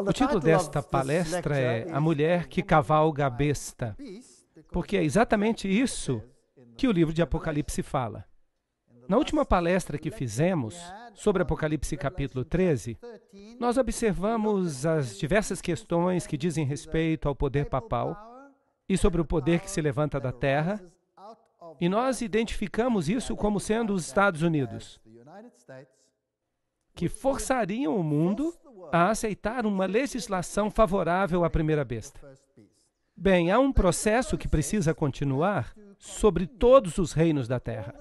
O título desta palestra é A Mulher que Cavalga a Besta, porque é exatamente isso que o livro de Apocalipse fala. Na última palestra que fizemos sobre Apocalipse capítulo 13, nós observamos as diversas questões que dizem respeito ao poder papal e sobre o poder que se levanta da terra, e nós identificamos isso como sendo os Estados Unidos, que forçariam o mundo a aceitar uma legislação favorável à primeira besta. Bem, há um processo que precisa continuar sobre todos os reinos da terra.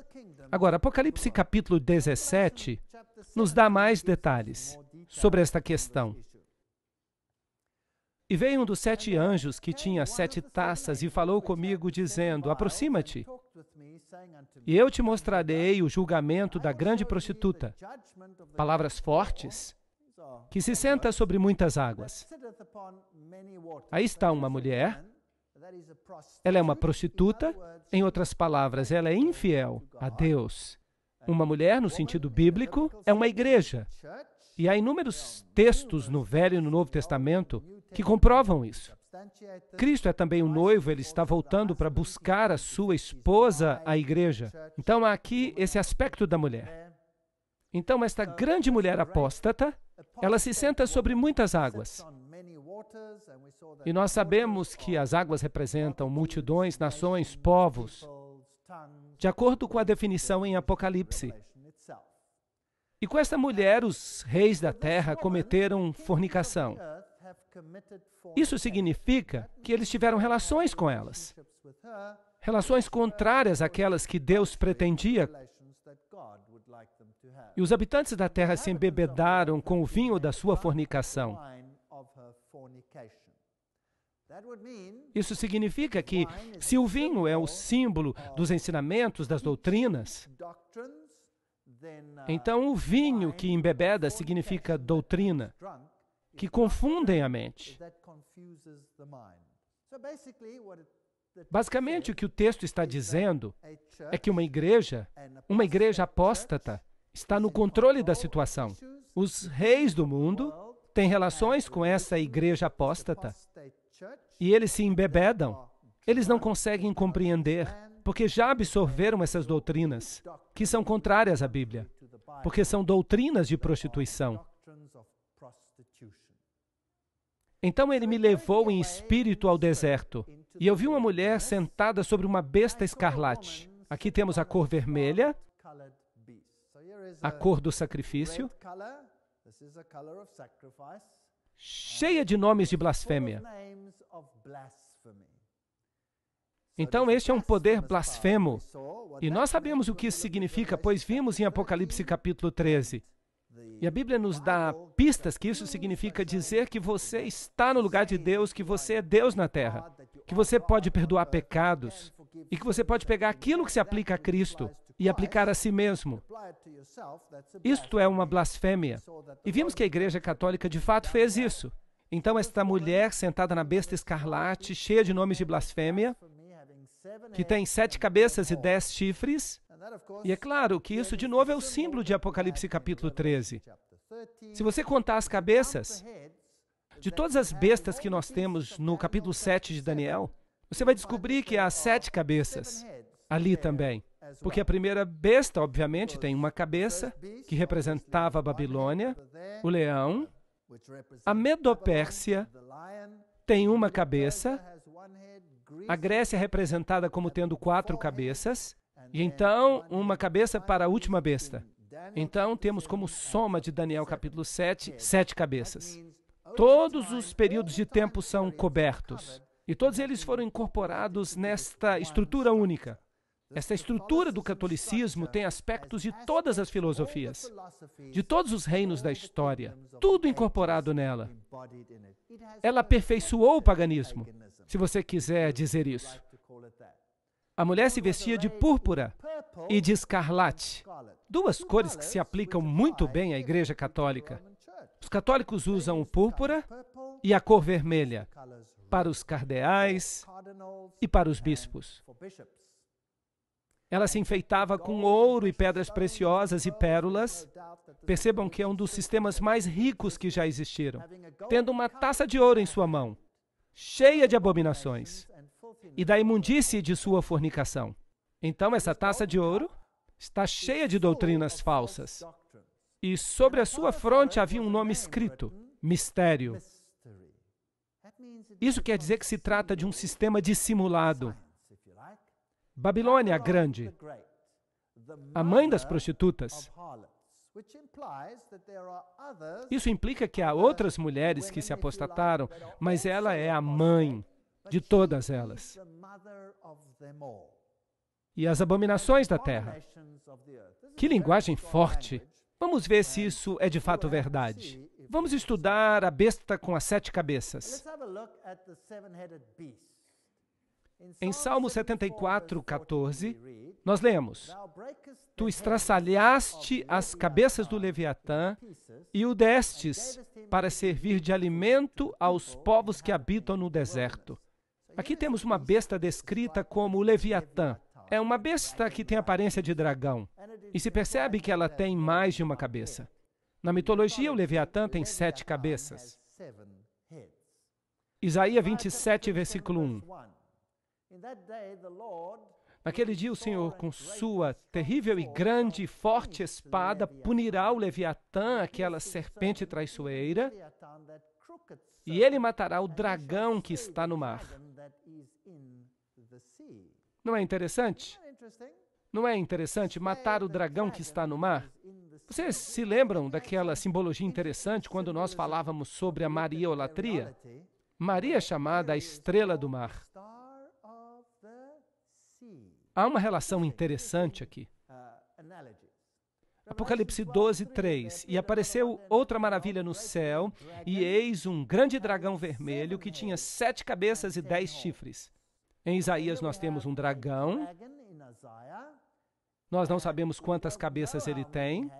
Agora, Apocalipse capítulo 17 nos dá mais detalhes sobre esta questão. E veio um dos 7 anjos que tinha 7 taças e falou comigo, dizendo, aproxima-te, e eu te mostrarei o julgamento da grande prostituta. Palavras fortes, que se senta sobre muitas águas. Aí está uma mulher, ela é uma prostituta, em outras palavras, ela é infiel a Deus. Uma mulher, no sentido bíblico, é uma igreja. E há inúmeros textos no Velho e no Novo Testamento que comprovam isso. Cristo é também o noivo, ele está voltando para buscar a sua esposa, a igreja. Então há aqui esse aspecto da mulher. Então esta grande mulher apóstata, ela se senta sobre muitas águas. E nós sabemos que as águas representam multidões, nações, povos, de acordo com a definição em Apocalipse. E com esta mulher, os reis da terra cometeram fornicação. Isso significa que eles tiveram relações com elas. Relações contrárias àquelas que Deus pretendia. E os habitantes da terra se embebedaram com o vinho da sua fornicação. Isso significa que, se o vinho é o símbolo dos ensinamentos, das doutrinas, então o vinho que embebeda significa doutrina, que confundem a mente. Basicamente, o que o texto está dizendo é que uma igreja apóstata, está no controle da situação. Os reis do mundo têm relações com essa igreja apóstata e eles se embebedam. Eles não conseguem compreender, porque já absorveram essas doutrinas, que são contrárias à Bíblia, porque são doutrinas de prostituição. Então ele me levou em espírito ao deserto, e eu vi uma mulher sentada sobre uma besta escarlate. Aqui temos a cor vermelha, a cor do sacrifício, cheia de nomes de blasfêmia. Então, este é um poder blasfemo. E nós sabemos o que isso significa, pois vimos em Apocalipse capítulo 13. E a Bíblia nos dá pistas que isso significa dizer que você está no lugar de Deus, que você é Deus na terra, que você pode perdoar pecados e que você pode pegar aquilo que se aplica a Cristo e aplicar a si mesmo. Isto é uma blasfêmia. E vimos que a Igreja Católica de fato fez isso. Então, esta mulher sentada na besta escarlate, cheia de nomes de blasfêmia, que tem 7 cabeças e 10 chifres, e é claro que isso, de novo, é o símbolo de Apocalipse capítulo 13. Se você contar as cabeças de todas as bestas que nós temos no capítulo 7 de Daniel, você vai descobrir que há 7 cabeças ali também. Porque a primeira besta, obviamente, tem uma cabeça, que representava a Babilônia, o leão. A Medopérsia tem uma cabeça. A Grécia é representada como tendo 4 cabeças. E então, uma cabeça para a última besta. Então, temos como soma de Daniel capítulo 7, 7 cabeças. Todos os períodos de tempo são cobertos. E todos eles foram incorporados nesta estrutura única. Esta estrutura do catolicismo tem aspectos de todas as filosofias, de todos os reinos da história, tudo incorporado nela. Ela aperfeiçoou o paganismo, se você quiser dizer isso. A mulher se vestia de púrpura e de escarlate, 2 cores que se aplicam muito bem à Igreja Católica. Os católicos usam o púrpura e a cor vermelha para os cardeais e para os bispos. Ela se enfeitava com ouro e pedras preciosas e pérolas. Percebam que é um dos sistemas mais ricos que já existiram. Tendo uma taça de ouro em sua mão, cheia de abominações e da imundície de sua fornicação. Então, essa taça de ouro está cheia de doutrinas falsas. E sobre a sua fronte havia um nome escrito, Mistério. Isso quer dizer que se trata de um sistema dissimulado. Babilônia a Grande, a mãe das prostitutas. Isso implica que há outras mulheres que se apostataram, mas ela é a mãe de todas elas. E as abominações da terra. Que linguagem forte! Vamos ver se isso é de fato verdade. Vamos estudar a besta com as 7 cabeças. Em Salmo 74, 14, nós lemos: Tu estraçalhaste as cabeças do Leviatã e o destes para servir de alimento aos povos que habitam no deserto. Aqui temos uma besta descrita como o Leviatã. É uma besta que tem aparência de dragão. E se percebe que ela tem mais de uma cabeça. Na mitologia, o Leviatã tem 7 cabeças. Isaías 27, versículo 1. Naquele dia o Senhor, com sua terrível e grande e forte espada, punirá o Leviatã, aquela serpente traiçoeira, e ele matará o dragão que está no mar. Não é interessante? Não é interessante matar o dragão que está no mar? Vocês se lembram daquela simbologia interessante quando nós falávamos sobre a Mariolatria? Maria é chamada a estrela do mar. Há uma relação interessante aqui. Apocalipse 12, 3. E apareceu outra maravilha no céu, e eis um grande dragão vermelho que tinha 7 cabeças e 10 chifres. Em Isaías nós temos um dragão. Nós não sabemos quantas cabeças ele tem.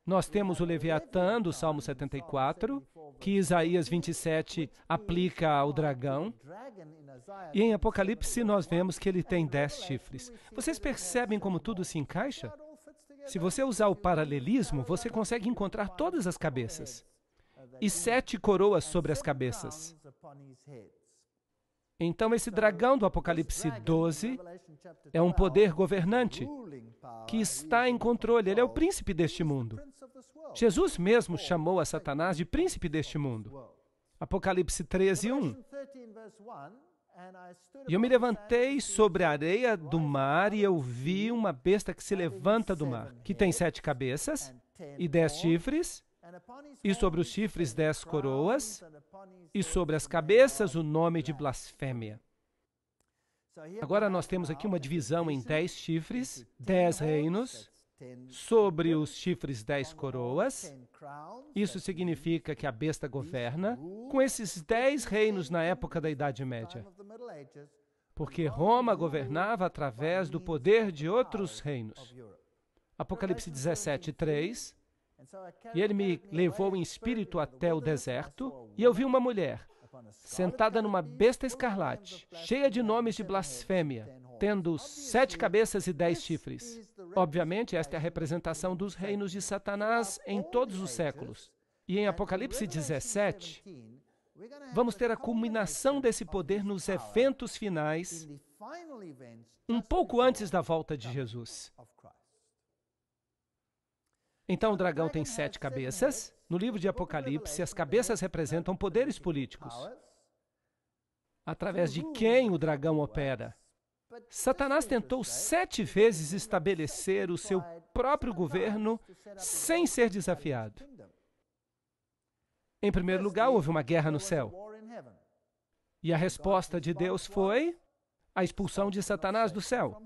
Nós temos o Leviatã, do Salmo 74, que Isaías 27 aplica ao dragão. E em Apocalipse nós vemos que ele tem 10 chifres. Vocês percebem como tudo se encaixa? Se você usar o paralelismo, você consegue encontrar todas as cabeças. E 7 coroas sobre as cabeças. Então, esse dragão do Apocalipse 12 é um poder governante que está em controle. Ele é o príncipe deste mundo. Jesus mesmo chamou a Satanás de príncipe deste mundo. Apocalipse 13, 1. E eu me levantei sobre a areia do mar e eu vi uma besta que se levanta do mar, que tem 7 cabeças e 10 chifres, e sobre os chifres 10 coroas, e sobre as cabeças o nome de blasfêmia. Agora nós temos aqui uma divisão em 10 chifres, 10 reinos, sobre os chifres 10 coroas. Isso significa que a besta governa com esses 10 reinos na época da Idade Média. Porque Roma governava através do poder de outros reinos. Apocalipse 17, 3. E ele me levou em espírito até o deserto, e eu vi uma mulher, sentada numa besta escarlate, cheia de nomes de blasfêmia, tendo 7 cabeças e 10 chifres. Obviamente, esta é a representação dos reinos de Satanás em todos os séculos. E em Apocalipse 17, vamos ter a culminação desse poder nos eventos finais, um pouco antes da volta de Jesus. Então, o dragão tem 7 cabeças. No livro de Apocalipse, as cabeças representam poderes políticos, através de quem o dragão opera. Satanás tentou 7 vezes estabelecer o seu próprio governo sem ser desafiado. Em primeiro lugar, houve uma guerra no céu. E a resposta de Deus foi a expulsão de Satanás do céu.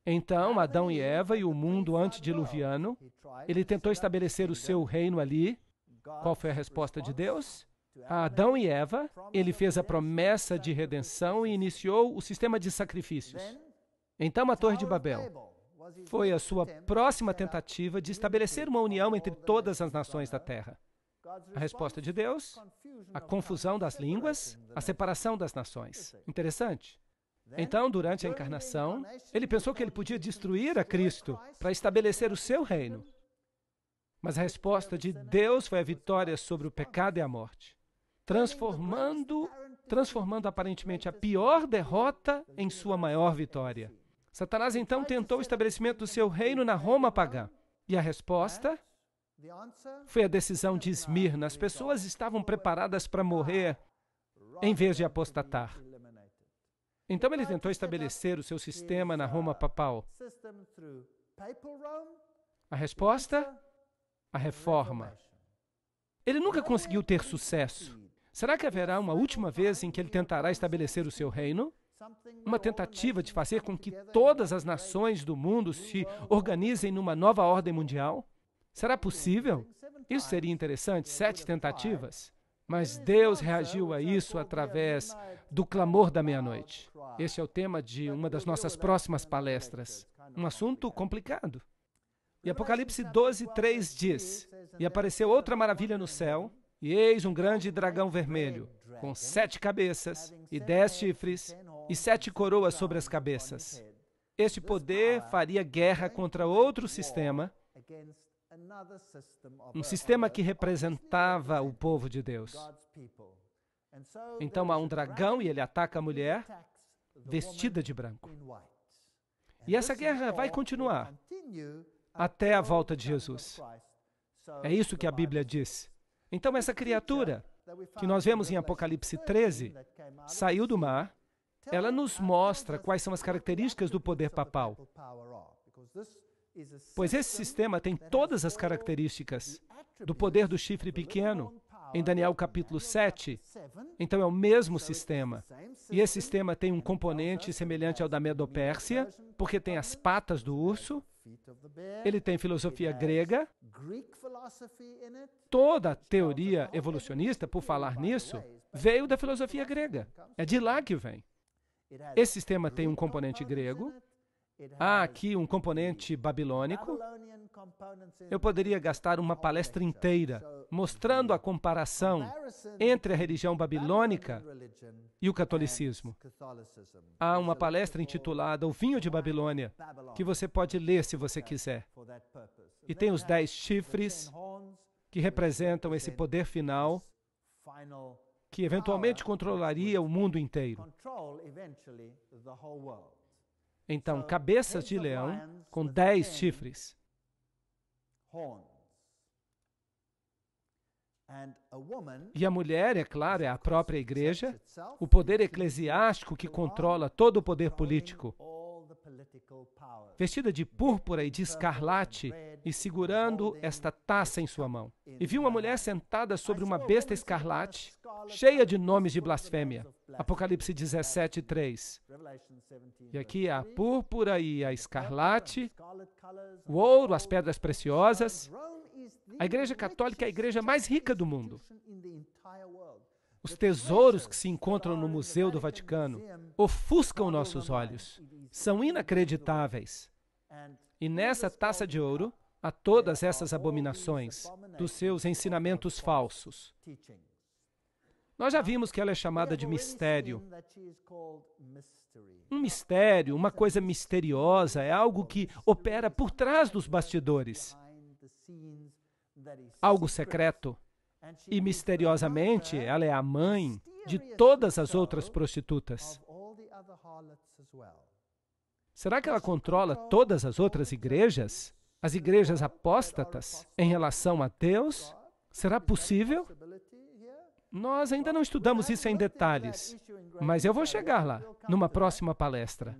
Então, Adão e Eva e o mundo antediluviano, ele tentou estabelecer o seu reino ali. Qual foi a resposta de Deus? A Adão e Eva, ele fez a promessa de redenção e iniciou o sistema de sacrifícios. Então, a Torre de Babel foi a sua próxima tentativa de estabelecer uma união entre todas as nações da Terra. A resposta de Deus, a confusão das línguas, a separação das nações. Interessante. Então, durante a encarnação, ele pensou que ele podia destruir a Cristo para estabelecer o seu reino. Mas a resposta de Deus foi a vitória sobre o pecado e a morte, transformando aparentemente a pior derrota em sua maior vitória. Satanás então tentou o estabelecimento do seu reino na Roma pagã. E a resposta foi a decisão de Esmirna. As pessoas estavam preparadas para morrer em vez de apostatar. Então ele tentou estabelecer o seu sistema na Roma papal. A resposta? A reforma. Ele nunca conseguiu ter sucesso. Será que haverá uma última vez em que ele tentará estabelecer o seu reino? Uma tentativa de fazer com que todas as nações do mundo se organizem numa nova ordem mundial? Será possível? Isso seria interessante, 7 tentativas. Mas Deus reagiu a isso através do clamor da meia-noite. Esse é o tema de uma das nossas próximas palestras. Um assunto complicado. E Apocalipse 12:3 diz: E apareceu outra maravilha no céu, e eis um grande dragão vermelho, com 7 cabeças e 10 chifres, e 7 coroas sobre as cabeças. Este poder faria guerra contra outro sistema, um sistema que representava o povo de Deus. Então há um dragão e ele ataca a mulher vestida de branco. E essa guerra vai continuar até a volta de Jesus. É isso que a Bíblia diz. Então essa criatura que nós vemos em Apocalipse 13 saiu do mar. Ela nos mostra quais são as características do poder papal. Pois esse sistema tem todas as características do poder do chifre pequeno, em Daniel capítulo 7. Então é o mesmo sistema. E esse sistema tem um componente semelhante ao da Medo-Pérsia, porque tem as patas do urso. Ele tem filosofia grega. Toda a teoria evolucionista, por falar nisso, veio da filosofia grega. É de lá que vem. Esse sistema tem um componente grego. Há aqui um componente babilônico. Eu poderia gastar uma palestra inteira mostrando a comparação entre a religião babilônica e o catolicismo. Há uma palestra intitulada O Vinho de Babilônia, que você pode ler se você quiser. E tem os 10 chifres que representam esse poder final que eventualmente controlaria o mundo inteiro. Então, cabeças de leão com 10 chifres. E a mulher, é claro, é a própria igreja, o poder eclesiástico que controla todo o poder político, vestida de púrpura e de escarlate e segurando esta taça em sua mão. E vi uma mulher sentada sobre uma besta escarlate, cheia de nomes de blasfêmia. Apocalipse 17:3. E aqui a púrpura e a escarlate, o ouro, as pedras preciosas. A Igreja Católica é a igreja mais rica do mundo. Os tesouros que se encontram no Museu do Vaticano ofuscam nossos olhos. São inacreditáveis. E nessa taça de ouro há todas essas abominações dos seus ensinamentos falsos. Nós já vimos que ela é chamada de mistério. Um mistério, uma coisa misteriosa, é algo que opera por trás dos bastidores. Algo secreto. E misteriosamente, ela é a mãe de todas as outras prostitutas. Será que ela controla todas as outras igrejas? As igrejas apóstatas em relação a Deus? Será possível? Nós ainda não estudamos isso em detalhes, mas eu vou chegar lá, numa próxima palestra.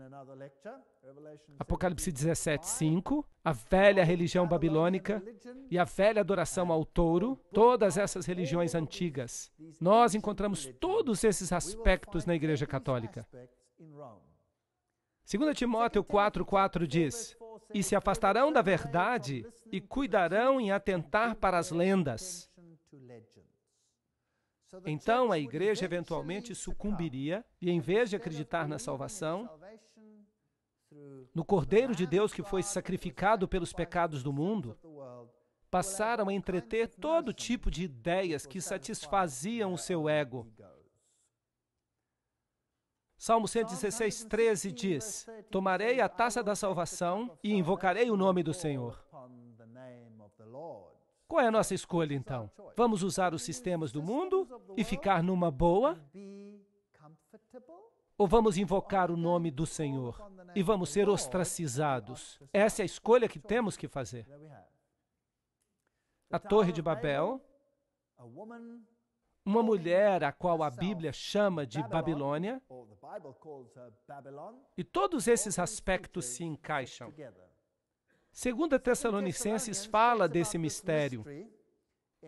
Apocalipse 17:5, a velha religião babilônica e a velha adoração ao touro, todas essas religiões antigas. Nós encontramos todos esses aspectos na Igreja Católica. 2 Timóteo 4:4 diz: E se afastarão da verdade e cuidarão em atentar para as lendas. Então a igreja eventualmente sucumbiria e, em vez de acreditar na salvação, no Cordeiro de Deus que foi sacrificado pelos pecados do mundo, passaram a entreter todo tipo de ideias que satisfaziam o seu ego. Salmo 116, 13 diz: tomarei a taça da salvação e invocarei o nome do Senhor. Qual é a nossa escolha, então? Vamos usar os sistemas do mundo e ficar numa boa? Ou vamos invocar o nome do Senhor e vamos ser ostracizados? Essa é a escolha que temos que fazer. A Torre de Babel, uma mulher a qual a Bíblia chama de Babilônia, e todos esses aspectos se encaixam. 2 Tessalonicenses fala desse mistério,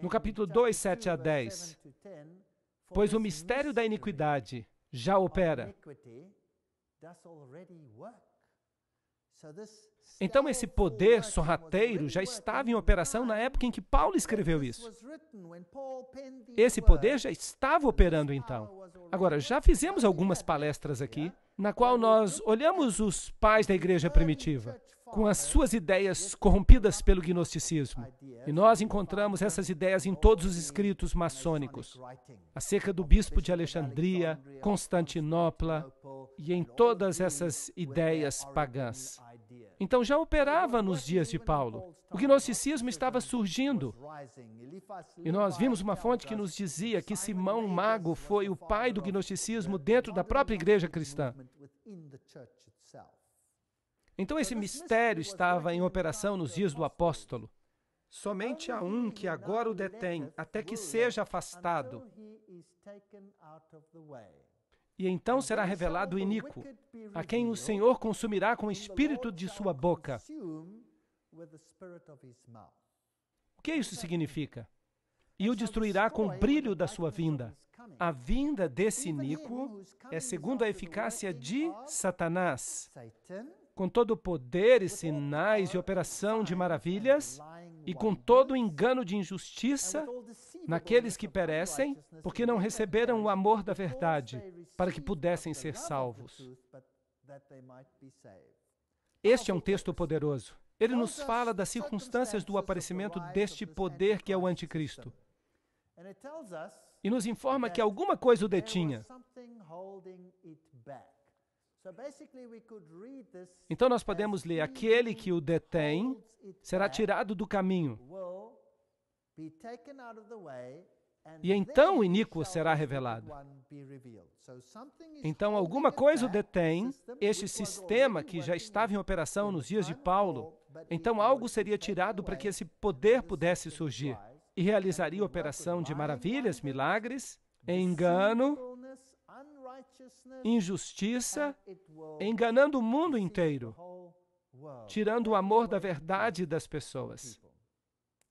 no capítulo 2, 7 a 10. Pois o mistério da iniquidade já opera. Então esse poder sorrateiro já estava em operação na época em que Paulo escreveu isso. Esse poder já estava operando então. Agora, já fizemos algumas palestras aqui, na qual nós olhamos os pais da igreja primitiva, com as suas ideias corrompidas pelo gnosticismo. E nós encontramos essas ideias em todos os escritos maçônicos, acerca do bispo de Alexandria, Constantinopla e em todas essas ideias pagãs. Então já operava nos dias de Paulo. O gnosticismo estava surgindo. E nós vimos uma fonte que nos dizia que Simão Mago foi o pai do gnosticismo dentro da própria igreja cristã. Então esse mistério estava em operação nos dias do apóstolo. Somente há um que agora o detém, até que seja afastado. E então será revelado o iníquo, a quem o Senhor consumirá com o espírito de sua boca. O que isso significa? E o destruirá com o brilho da sua vinda. A vinda desse iníquo é segundo a eficácia de Satanás, com todo o poder e sinais e operação de maravilhas, e com todo o engano de injustiça naqueles que perecem, porque não receberam o amor da verdade, para que pudessem ser salvos. Este é um texto poderoso. Ele nos fala das circunstâncias do aparecimento deste poder que é o anticristo. E nos informa que alguma coisa o detinha. Então nós podemos ler: aquele que o detém será tirado do caminho, e então o iníquo será revelado. Então alguma coisa o detém, este sistema que já estava em operação nos dias de Paulo. Então algo seria tirado para que esse poder pudesse surgir e realizaria operação de maravilhas, milagres, engano, injustiça, enganando o mundo inteiro, tirando o amor da verdade das pessoas.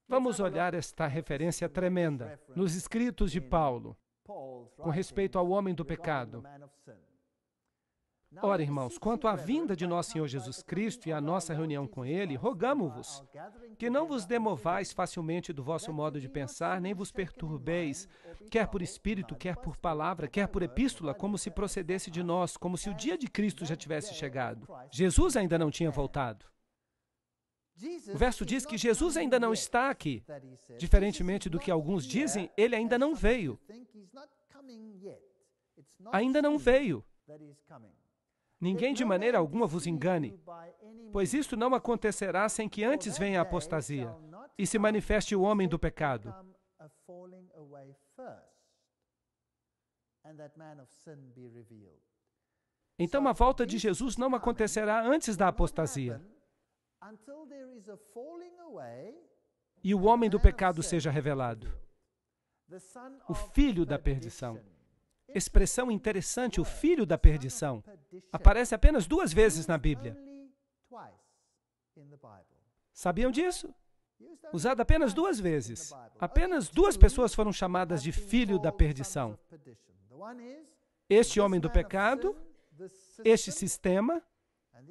Vamos olhar esta referência tremenda nos escritos de Paulo, com respeito ao homem do pecado. Ora, irmãos, quanto à vinda de nosso Senhor Jesus Cristo e à nossa reunião com Ele, rogamo-vos que não vos demovais facilmente do vosso modo de pensar, nem vos perturbeis, quer por espírito, quer por palavra, quer por epístola, como se procedesse de nós, como se o dia de Cristo já tivesse chegado. Jesus ainda não tinha voltado. O verso diz que Jesus ainda não está aqui. Diferentemente do que alguns dizem, Ele ainda não veio. Ainda não veio. Ninguém de maneira alguma vos engane, pois isto não acontecerá sem que antes venha a apostasia e se manifeste o homem do pecado. Então a volta de Jesus não acontecerá antes da apostasia e o homem do pecado seja revelado, o filho da perdição. Expressão interessante, o filho da perdição, aparece apenas 2 vezes na Bíblia. Sabiam disso? Usado apenas 2 vezes. Apenas 2 pessoas foram chamadas de filho da perdição. Este homem do pecado, este sistema,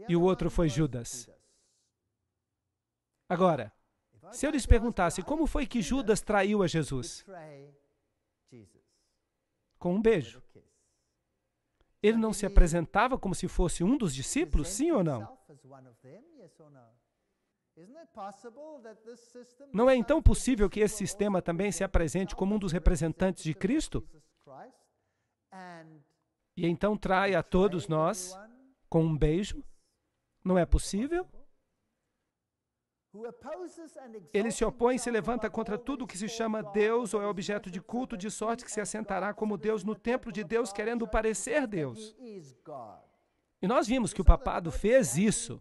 e o outro foi Judas. Agora, se eu lhes perguntasse como foi que Judas traiu a Jesus? Com um beijo. Ele não se apresentava como se fosse um dos discípulos, sim ou não? Não é então possível que esse sistema também se apresente como um dos representantes de Cristo? e então trai a todos nós com um beijo. Não é possível? Ele se opõe e se levanta contra tudo que se chama Deus ou é objeto de culto, de sorte que se assentará como Deus no templo de Deus, querendo parecer Deus. E nós vimos que o papado fez isso.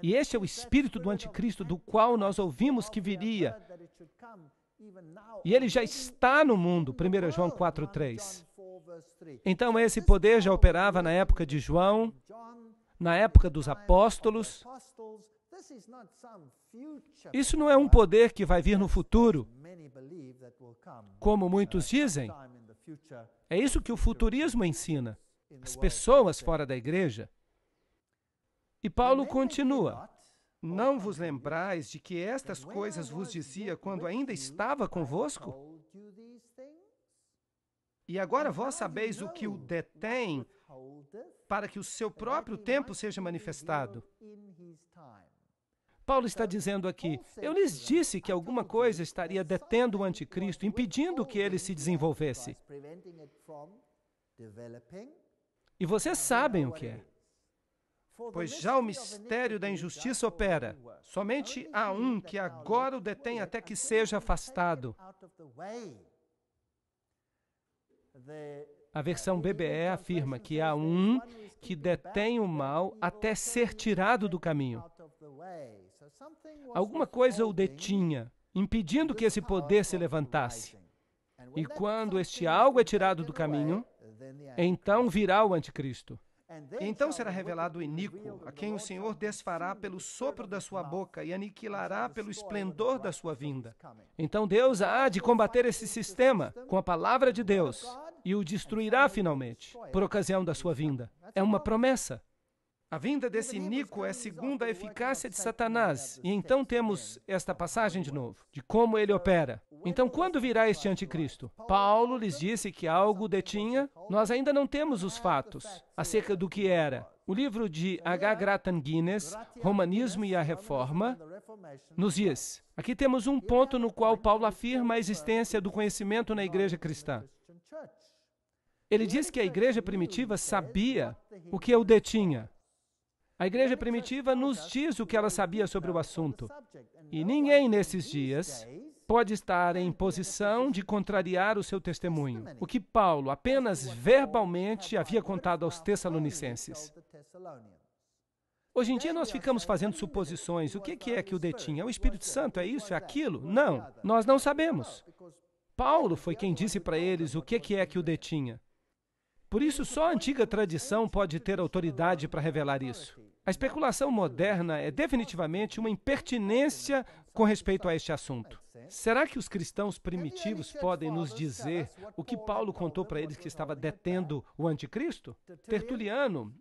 E este é o espírito do anticristo, do qual nós ouvimos que viria. E ele já está no mundo, 1 João 4:3. Então esse poder já operava na época de João, na época dos apóstolos. Isso não é um poder que vai vir no futuro, como muitos dizem. É isso que o futurismo ensina. As pessoas fora da igreja. E Paulo continua. Não vos lembrais de que estas coisas vos dizia quando ainda estava convosco? E agora vós sabeis o que o detém, para que o seu próprio tempo seja manifestado. Paulo está dizendo aqui, eu lhes disse que alguma coisa estaria detendo o anticristo, impedindo que ele se desenvolvesse. E vocês sabem o que é. Pois já o mistério da injustiça opera. Somente há um que agora o detém até que seja afastado. A versão BBE afirma que há um que detém o mal até ser tirado do caminho. Alguma coisa o detinha, impedindo que esse poder se levantasse. E quando este algo é tirado do caminho, então virá o anticristo. E então será revelado o iníquo, a quem o Senhor desfará pelo sopro da sua boca e aniquilará pelo esplendor da sua vinda. Então Deus há de combater esse sistema com a palavra de Deus e o destruirá finalmente, por ocasião da sua vinda. É uma promessa. A vinda desse iníquo é segundo a eficácia de Satanás. E então temos esta passagem de novo, de como ele opera. Então, quando virá este anticristo? Paulo lhes disse que algo detinha. Nós ainda não temos os fatos acerca do que era. O livro de H. Grattan Guinness, Romanismo e a Reforma, nos diz. Aqui temos um ponto no qual Paulo afirma a existência do conhecimento na igreja cristã. Ele diz que a igreja primitiva sabia o que o detinha. A igreja primitiva nos diz o que ela sabia sobre o assunto. E ninguém nesses dias pode estar em posição de contrariar o seu testemunho, o que Paulo apenas verbalmente havia contado aos Tessalonicenses. Hoje em dia nós ficamos fazendo suposições. O que é que o detinha? É o Espírito Santo? É isso? É aquilo? Não, nós não sabemos. Paulo foi quem disse para eles o que é que o detinha. Por isso, só a antiga tradição pode ter autoridade para revelar isso. A especulação moderna é definitivamente uma impertinência com respeito a este assunto. Será que os cristãos primitivos podem nos dizer o que Paulo contou para eles que estava detendo o anticristo? Tertuliano,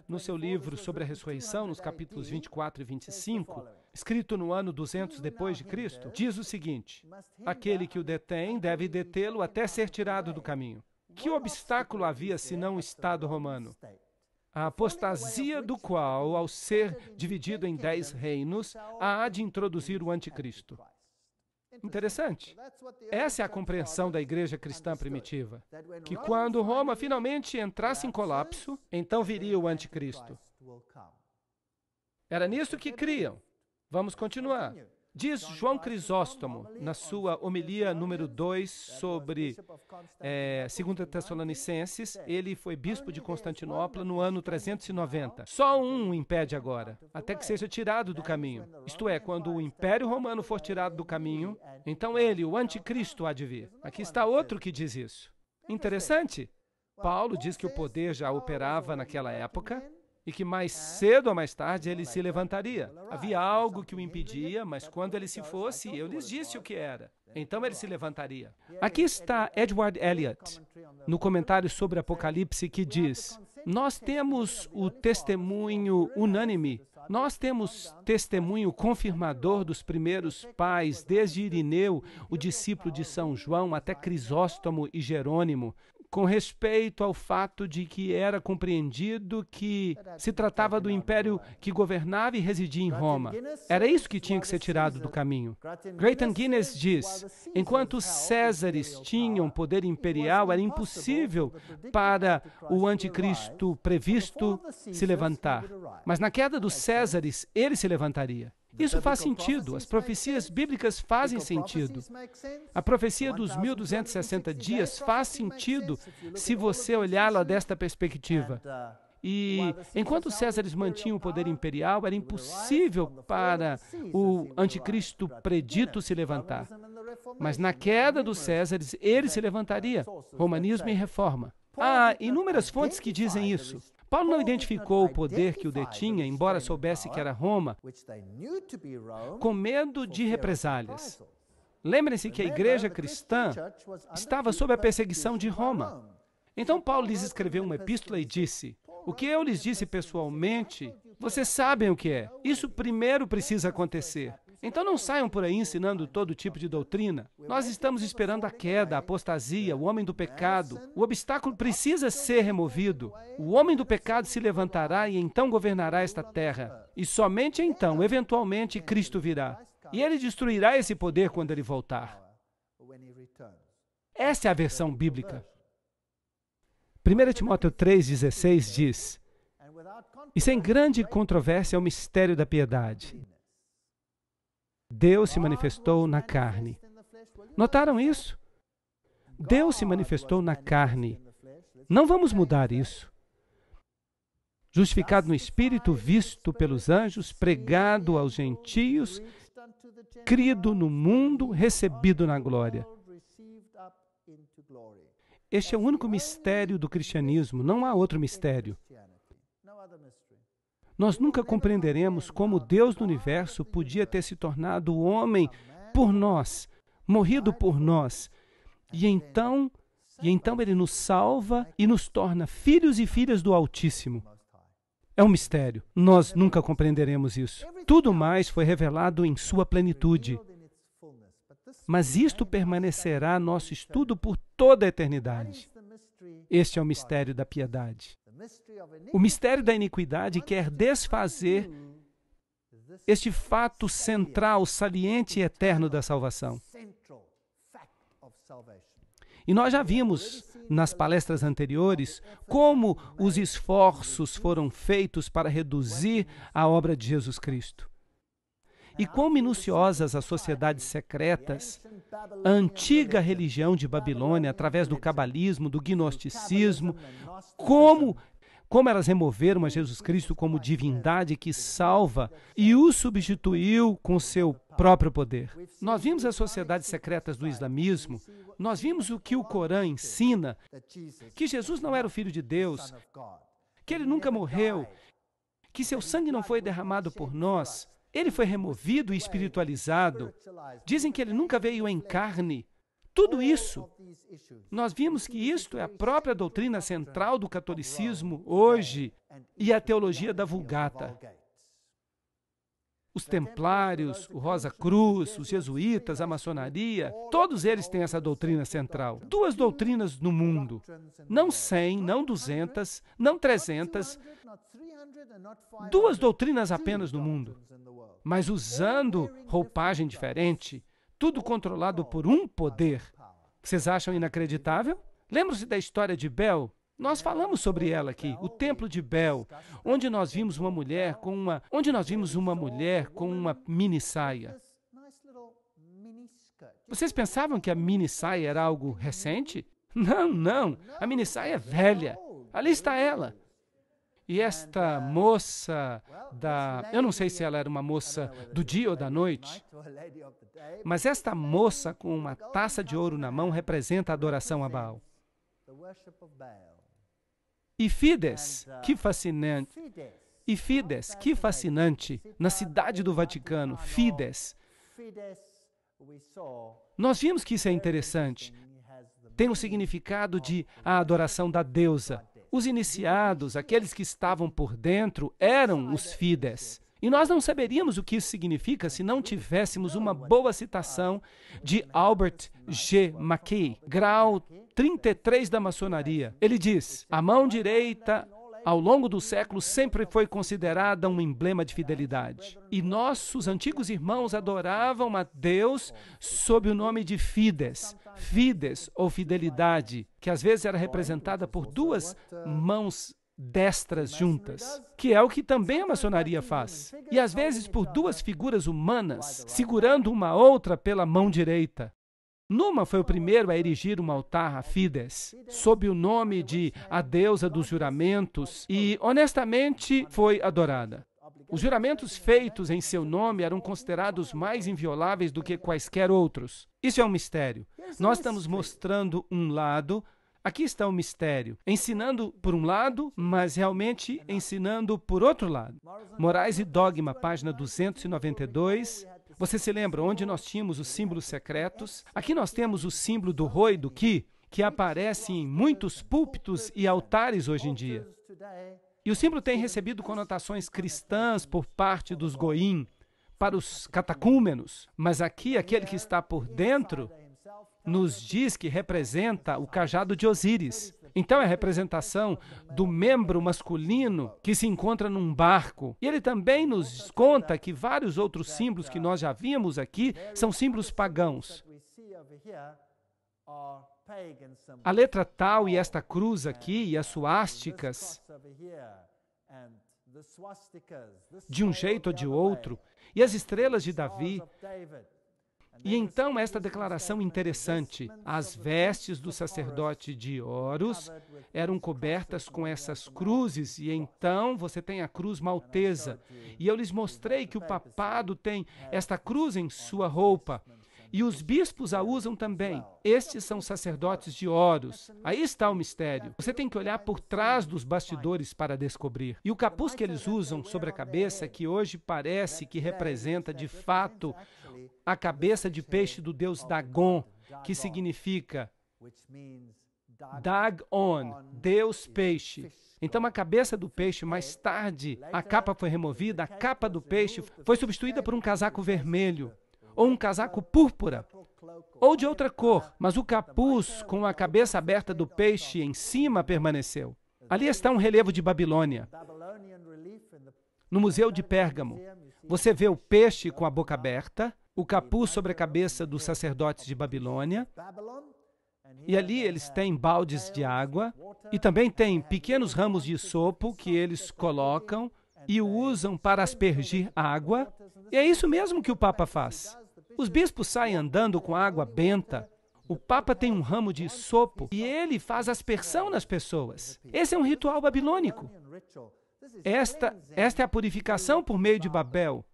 no seu livro sobre a ressurreição, nos capítulos 24 e 25, escrito no ano 200 depois de Cristo, diz o seguinte: aquele que o detém deve detê-lo até ser tirado do caminho. Que obstáculo havia senão o Estado romano? A apostasia do qual, ao ser dividido em 10 reinos, há de introduzir o anticristo. Interessante. Essa é a compreensão da igreja cristã primitiva, que quando Roma finalmente entrasse em colapso, então viria o anticristo. Era nisso que criam. Vamos continuar. Diz João Crisóstomo, na sua homilia número 2 sobre 2 Tessalonicenses, ele foi bispo de Constantinopla no ano 390. Só um o impede agora, até que seja tirado do caminho. Isto é, quando o Império Romano for tirado do caminho, então ele, o anticristo, há de vir. Aqui está outro que diz isso. Interessante. Paulo diz que o poder já operava naquela época, e que mais cedo ou mais tarde ele se levantaria. Havia algo que o impedia, mas quando ele se fosse, eu lhes disse o que era. Então ele se levantaria. Aqui está Edward Elliot, no comentário sobre Apocalipse, que diz: nós temos o testemunho unânime, nós temos testemunho confirmador dos primeiros pais, desde Irineu, o discípulo de São João, até Crisóstomo e Jerônimo, com respeito ao fato de que era compreendido que se tratava do império que governava e residia em Roma. Era isso que tinha que ser tirado do caminho. Grayton Guinness diz, enquanto os Césares tinham poder imperial, era impossível para o anticristo previsto se levantar. Mas na queda dos Césares, ele se levantaria. Isso faz sentido, as profecias bíblicas fazem sentido. A profecia dos 1260 dias faz sentido se você olhá-la desta perspectiva. E enquanto os Césares mantinham o poder imperial, era impossível para o anticristo predito se levantar. Mas na queda dos Césares, ele se levantaria. Romanismo e reforma. Há inúmeras fontes que dizem isso. Paulo não identificou o poder que o detinha, embora soubesse que era Roma, com medo de represálias. Lembrem-se que a igreja cristã estava sob a perseguição de Roma. Então Paulo lhes escreveu uma epístola e disse, o que eu lhes disse pessoalmente, vocês sabem o que é. Isso primeiro precisa acontecer. Então não saiam por aí ensinando todo tipo de doutrina. Nós estamos esperando a queda, a apostasia, o homem do pecado. O obstáculo precisa ser removido. O homem do pecado se levantará e então governará esta terra. E somente então, eventualmente, Cristo virá. E ele destruirá esse poder quando ele voltar. Essa é a versão bíblica. 1 Timóteo 3,16 diz, e sem grande controvérsia é o mistério da piedade. Deus se manifestou na carne. Notaram isso? Deus se manifestou na carne. Não vamos mudar isso. Justificado no Espírito, visto pelos anjos, pregado aos gentios, crido no mundo, recebido na glória. Este é o único mistério do cristianismo, não há outro mistério. Nós nunca compreenderemos como Deus do universo podia ter se tornado homem por nós, morrido por nós. E então Ele nos salva e nos torna filhos e filhas do Altíssimo. É um mistério. Nós nunca compreenderemos isso. Tudo mais foi revelado em sua plenitude. Mas isto permanecerá nosso estudo por toda a eternidade. Este é o mistério da piedade. O mistério da iniquidade quer desfazer este fato central, saliente e eterno da salvação. E nós já vimos nas palestras anteriores como os esforços foram feitos para reduzir a obra de Jesus Cristo. E quão minuciosas as sociedades secretas, a antiga religião de Babilônia, através do cabalismo, do gnosticismo, como elas removeram a Jesus Cristo como divindade que salva e o substituiu com seu próprio poder. Nós vimos as sociedades secretas do islamismo, nós vimos o que o Corão ensina, que Jesus não era o Filho de Deus, que ele nunca morreu, que seu sangue não foi derramado por nós, ele foi removido e espiritualizado. Dizem que ele nunca veio em carne. Tudo isso, nós vimos que isto é a própria doutrina central do catolicismo hoje e a teologia da Vulgata. Os templários, o Rosa Cruz, os jesuítas, a maçonaria, todos eles têm essa doutrina central. Duas doutrinas no mundo, não 100, não 200, não 300, duas doutrinas apenas no mundo, mas usando roupagem diferente, tudo controlado por um poder. Vocês acham inacreditável? Lembram-se da história de Bel? Nós falamos sobre ela aqui, o Templo de Bel, onde nós vimos uma mulher com uma mini saia. Vocês pensavam que a mini saia era algo recente? Não, a mini saia é velha. Ali está ela. E esta moça eu não sei se ela era uma moça do dia ou da noite, mas esta moça com uma taça de ouro na mão representa a adoração a Baal. E Fides, que fascinante. E Fides, que fascinante, na cidade do Vaticano, Fides. Nós vimos que isso é interessante. Tem o significado de a adoração da deusa. Os iniciados, aqueles que estavam por dentro, eram os Fides. E nós não saberíamos o que isso significa se não tivéssemos uma boa citação de Albert G. Mackay, grau 33 da maçonaria. Ele diz: a mão direita, ao longo do século, sempre foi considerada um emblema de fidelidade. E nossos antigos irmãos adoravam a Deus sob o nome de Fides. Fides, ou fidelidade, que às vezes era representada por duas mãos destras juntas, que é o que também a maçonaria faz. E às vezes por duas figuras humanas, segurando uma outra pela mão direita. Numa foi o primeiro a erigir um altar a Fides, sob o nome de a deusa dos juramentos, e honestamente foi adorada. Os juramentos feitos em seu nome eram considerados mais invioláveis do que quaisquer outros. Isso é um mistério. Nós estamos mostrando um lado. Aqui está o mistério, ensinando por um lado, mas realmente ensinando por outro lado. Morais e Dogma, página 292. Você se lembra onde nós tínhamos os símbolos secretos? Aqui nós temos o símbolo do Rho e do Ki, que aparece em muitos púlpitos e altares hoje em dia. E o símbolo tem recebido conotações cristãs por parte dos Goim, para os catecúmenos, mas aqui, aquele que está por dentro, nos diz que representa o cajado de Osíris. Então é a representação do membro masculino que se encontra num barco. E ele também nos conta que vários outros símbolos que nós já vimos aqui são símbolos pagãos. A letra tal e esta cruz aqui e as suásticas, de um jeito ou de outro, e as estrelas de Davi. E então esta declaração interessante: as vestes do sacerdote de Horus eram cobertas com essas cruzes, e então você tem a cruz maltesa. E eu lhes mostrei que o papado tem esta cruz em sua roupa, e os bispos a usam também. Estes são sacerdotes de Horus. Aí está o mistério. Você tem que olhar por trás dos bastidores para descobrir. E o capuz que eles usam sobre a cabeça, que hoje parece que representa de fato a cabeça de peixe do deus Dagon, que significa Dagon, Deus peixe. Então a cabeça do peixe, mais tarde, a capa foi removida, a capa do peixe foi substituída por um casaco vermelho, ou um casaco púrpura, ou de outra cor, mas o capuz com a cabeça aberta do peixe em cima permaneceu. Ali está um relevo de Babilônia. No Museu de Pérgamo, você vê o peixe com a boca aberta, o capuz sobre a cabeça dos sacerdotes de Babilônia, e ali eles têm baldes de água, e também têm pequenos ramos de isopo que eles colocam e o usam para aspergir água. E é isso mesmo que o Papa faz. Os bispos saem andando com água benta. O Papa tem um ramo de isopo e ele faz aspersão nas pessoas. Esse é um ritual babilônico. Esta é a purificação por meio de Babel.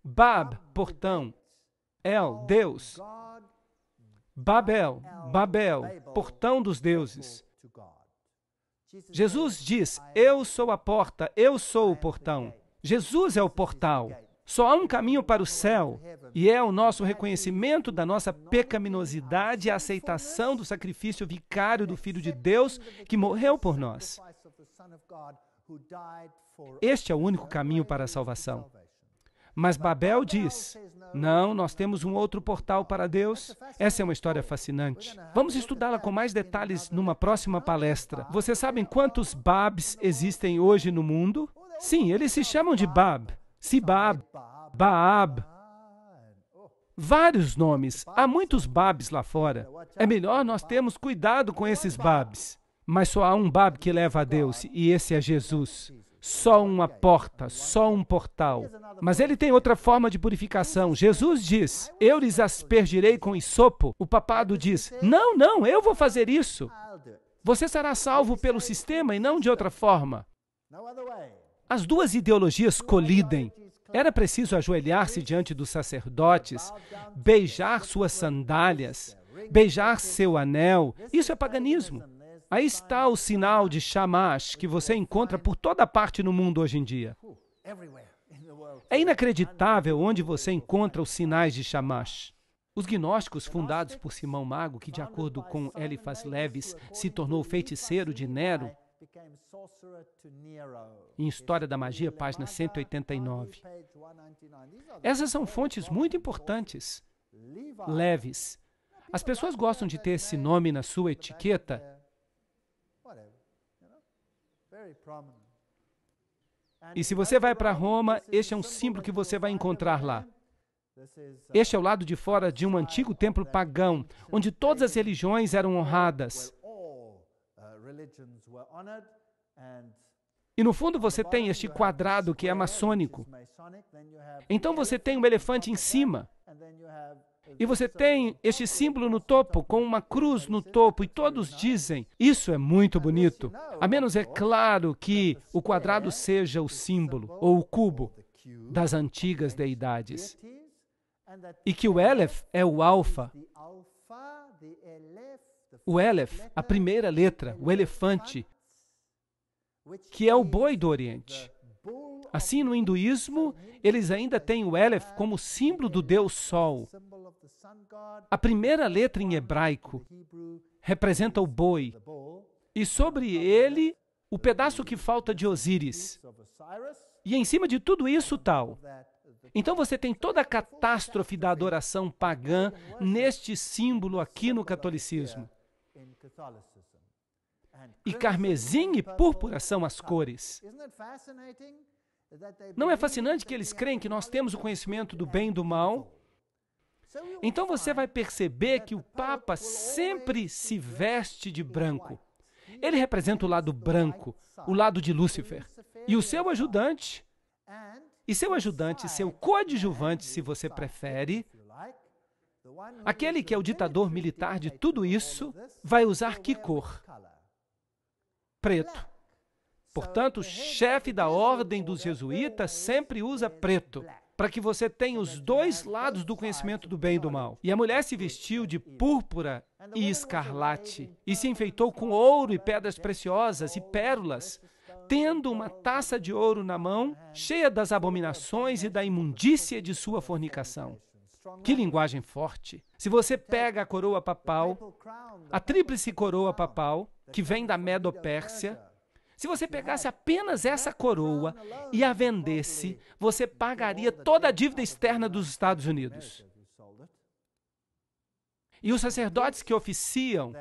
Bab, portão. El, Deus. Babel, portão dos deuses. Jesus diz: eu sou a porta, eu sou o portão. Jesus é o portal. Só há um caminho para o céu, e é o nosso reconhecimento da nossa pecaminosidade e a aceitação do sacrifício vicário do Filho de Deus que morreu por nós. Este é o único caminho para a salvação. Mas Babel diz: não, nós temos um outro portal para Deus. Essa é uma história fascinante. Vamos estudá-la com mais detalhes numa próxima palestra. Vocês sabem quantos Babs existem hoje no mundo? Sim, eles se chamam de Bab. Sibab, Baab. Vários nomes. Há muitos Babs lá fora. É melhor nós termos cuidado com esses Babs. Mas só há um Bab que leva a Deus, e esse é Jesus. Só uma porta, só um portal. Mas ele tem outra forma de purificação. Jesus diz: eu lhes aspergirei com isopo. O papado diz: não, eu vou fazer isso. Você será salvo pelo sistema e não de outra forma. As duas ideologias colidem. Era preciso ajoelhar-se diante dos sacerdotes, beijar suas sandálias, beijar seu anel. Isso é paganismo. Aí está o sinal de Shamash que você encontra por toda parte no mundo hoje em dia. É inacreditável onde você encontra os sinais de Shamash. Os gnósticos fundados por Simão Mago, que de acordo com Eliphas Levis se tornou feiticeiro de Nero, Em História da Magia, página 189. Essas são fontes muito importantes. Leves. As pessoas gostam de ter esse nome na sua etiqueta. E se você vai para Roma, este é um símbolo que você vai encontrar lá. Este é o lado de fora de um antigo templo pagão, onde todas as religiões eram honradas. E no fundo você tem este quadrado que é maçônico. Então você tem um elefante em cima. E você tem este símbolo no topo, com uma cruz no topo, e todos dizem, isso é muito bonito. A menos é claro que o quadrado seja o símbolo, ou o cubo, das antigas deidades. E que o Aleph é o alfa. O Aleph, a primeira letra, o elefante, que é o boi do Oriente. Assim, no hinduísmo, eles ainda têm o Aleph como símbolo do Deus Sol. A primeira letra em hebraico representa o boi, e sobre ele, o pedaço que falta de Osíris. E em cima de tudo isso, tal. Então você tem toda a catástrofe da adoração pagã neste símbolo aqui no catolicismo. E carmesim e púrpura são as cores. Não é fascinante que eles creem que nós temos o conhecimento do bem e do mal? Então você vai perceber que o Papa sempre se veste de branco. Ele representa o lado branco, o lado de Lúcifer. E o seu ajudante, seu coadjuvante, se você prefere, aquele que é o ditador militar de tudo isso, vai usar que cor? Preto. Portanto, o chefe da ordem dos jesuítas sempre usa preto, para que você tenha os dois lados do conhecimento do bem e do mal. E a mulher se vestiu de púrpura e escarlate, e se enfeitou com ouro e pedras preciosas e pérolas, tendo uma taça de ouro na mão, cheia das abominações e da imundícia de sua fornicação. Que linguagem forte! Se você pega a coroa papal, a tríplice coroa papal, que vem da Medo-Pérsia, se você pegasse apenas essa coroa e a vendesse, você pagaria toda a dívida externa dos Estados Unidos. E os sacerdotes que oficiam,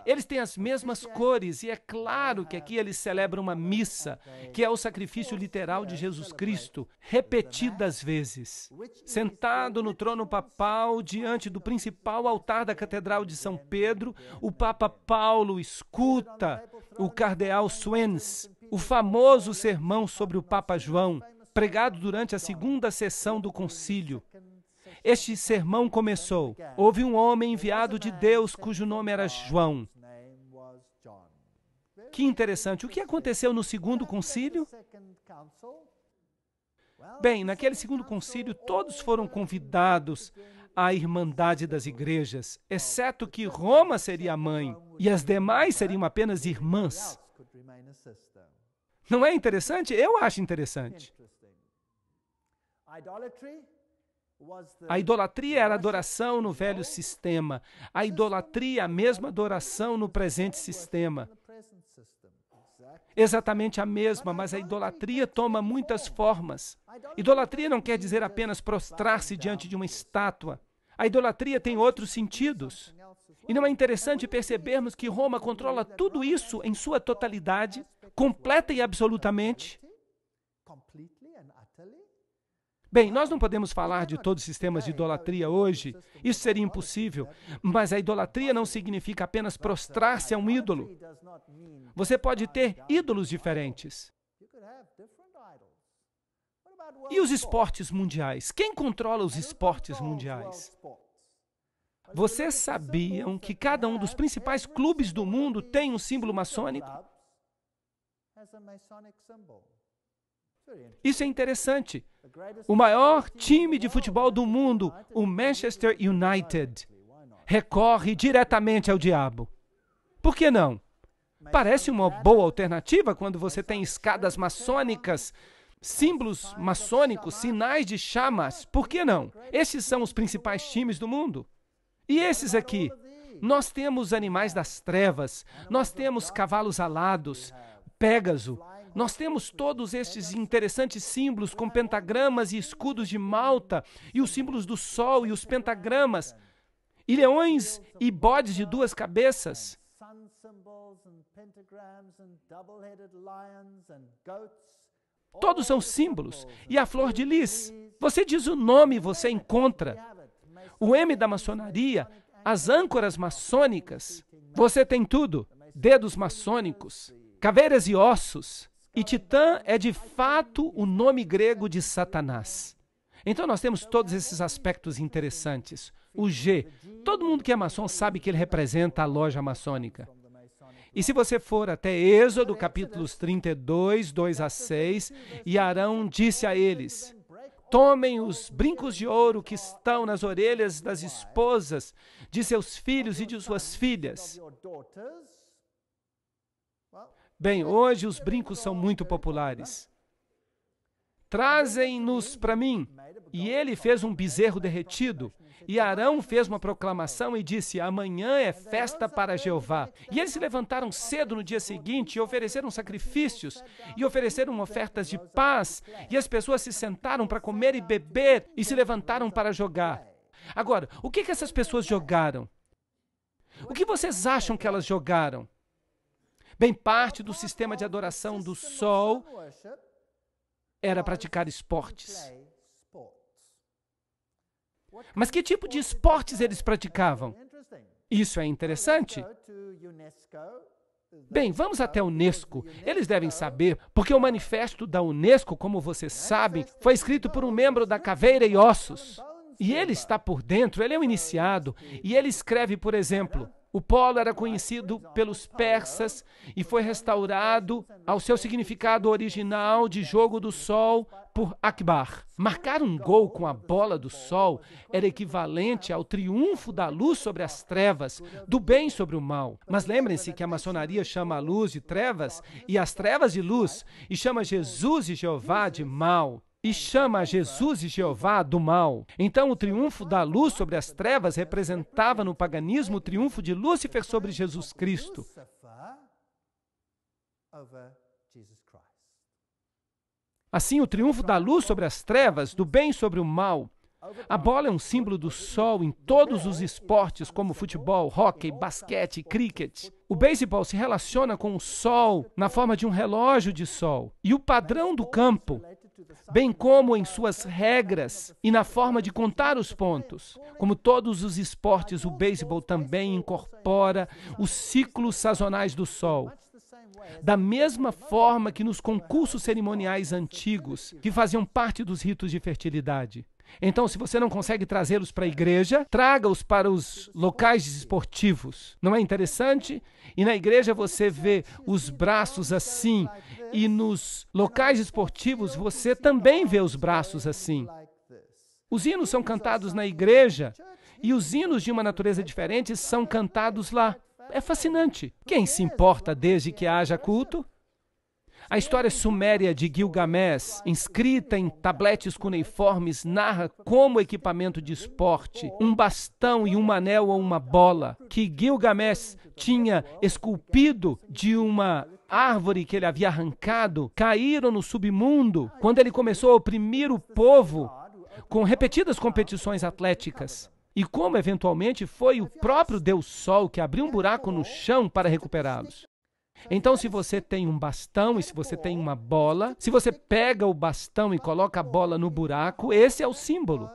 eles têm as mesmas cores, e é claro que aqui eles celebram uma missa, que é o sacrifício literal de Jesus Cristo, repetidas vezes. Sentado no trono papal, diante do principal altar da Catedral de São Pedro, o Papa Paulo escuta o cardeal Swens, o famoso sermão sobre o Papa João, pregado durante a segunda sessão do concílio. Este sermão começou. Houve um homem enviado de Deus cujo nome era João. Que interessante. O que aconteceu no segundo concílio? Bem, naquele segundo concílio, todos foram convidados à Irmandade das Igrejas, exceto que Roma seria a mãe e as demais seriam apenas irmãs. Não é interessante? Eu acho interessante. A idolatria era adoração no velho sistema. A idolatria é a mesma adoração no presente sistema. Exatamente a mesma, mas a idolatria toma muitas formas. Idolatria não quer dizer apenas prostrar-se diante de uma estátua. A idolatria tem outros sentidos. E não é interessante percebermos que Roma controla tudo isso em sua totalidade, completa e absolutamente? Bem, nós não podemos falar de todos os sistemas de idolatria hoje, isso seria impossível, mas a idolatria não significa apenas prostrar-se a um ídolo. Você pode ter ídolos diferentes. E os esportes mundiais? Quem controla os esportes mundiais? Vocês sabiam que cada um dos principais clubes do mundo tem um símbolo maçônico? Isso é interessante. O maior time de futebol do mundo, o Manchester United, recorre diretamente ao diabo. Por que não? Parece uma boa alternativa quando você tem escadas maçônicas, símbolos maçônicos, sinais de chamas. Por que não? Esses são os principais times do mundo. E esses aqui? Nós temos animais das trevas, nós temos cavalos alados, Pégaso. Nós temos todos estes interessantes símbolos com pentagramas e escudos de Malta, e os símbolos do sol e os pentagramas, e leões e bodes de 2 cabeças. Todos são símbolos. E a flor de lis. Você diz o nome e você encontra. O M da maçonaria, as âncoras maçônicas. Você tem tudo. Dedos maçônicos, caveiras e ossos. E Titã é de fato o nome grego de Satanás. Então nós temos todos esses aspectos interessantes. O G, todo mundo que é maçom sabe que ele representa a loja maçônica. E se você for até Êxodo, capítulos 32, 2 a 6, e Arão disse a eles: tomem os brincos de ouro que estão nas orelhas das esposas de seus filhos e de suas filhas. Bem, hoje os brincos são muito populares. Trazem-nos para mim. E ele fez um bezerro derretido. E Arão fez uma proclamação e disse: amanhã é festa para Jeová. E eles se levantaram cedo no dia seguinte e ofereceram sacrifícios e ofereceram ofertas de paz. E as pessoas se sentaram para comer e beber e se levantaram para jogar. Agora, o que essas pessoas jogaram? O que vocês acham que elas jogaram? Bem, parte do sistema de adoração do sol era praticar esportes. Mas que tipo de esportes eles praticavam? Isso é interessante. Bem, vamos até a Unesco. Eles devem saber, porque o manifesto da Unesco, como vocês sabem, foi escrito por um membro da Caveira e Ossos. E ele está por dentro, ele é um iniciado. E ele escreve, por exemplo, o polo era conhecido pelos persas e foi restaurado ao seu significado original de jogo do sol por Akbar. Marcar um gol com a bola do sol era equivalente ao triunfo da luz sobre as trevas, do bem sobre o mal. Mas lembrem-se que a maçonaria chama a luz de trevas e as trevas de luz, e chama Jesus e Jeová de mal. E chama Jesus e Jeová do mal. Então, o triunfo da luz sobre as trevas representava no paganismo o triunfo de Lúcifer sobre Jesus Cristo. Assim, o triunfo da luz sobre as trevas, do bem sobre o mal. A bola é um símbolo do sol em todos os esportes, como futebol, hóquei, basquete e cricket. O beisebol se relaciona com o sol na forma de um relógio de sol. E o padrão do campo, bem como em suas regras e na forma de contar os pontos. Como todos os esportes, o beisebol também incorpora os ciclos sazonais do sol. Da mesma forma que nos concursos cerimoniais antigos, que faziam parte dos ritos de fertilidade. Então, se você não consegue trazê-los para a igreja, traga-os para os locais esportivos. Não é interessante? E na igreja você vê os braços assim, e nos locais esportivos você também vê os braços assim. Os hinos são cantados na igreja, e os hinos de uma natureza diferente são cantados lá. É fascinante. Quem se importa desde que haja culto? A história suméria de Gilgamesh, inscrita em tabletes cuneiformes, narra como equipamento de esporte, um bastão e um anel ou uma bola, que Gilgamesh tinha esculpido de uma árvore que ele havia arrancado, caíram no submundo quando ele começou a oprimir o povo com repetidas competições atléticas. E como, eventualmente, foi o próprio Deus Sol que abriu um buraco no chão para recuperá-los. Então, se você tem um bastão e se você tem uma bola, se você pega o bastão e coloca a bola no buraco, esse é o símbolo.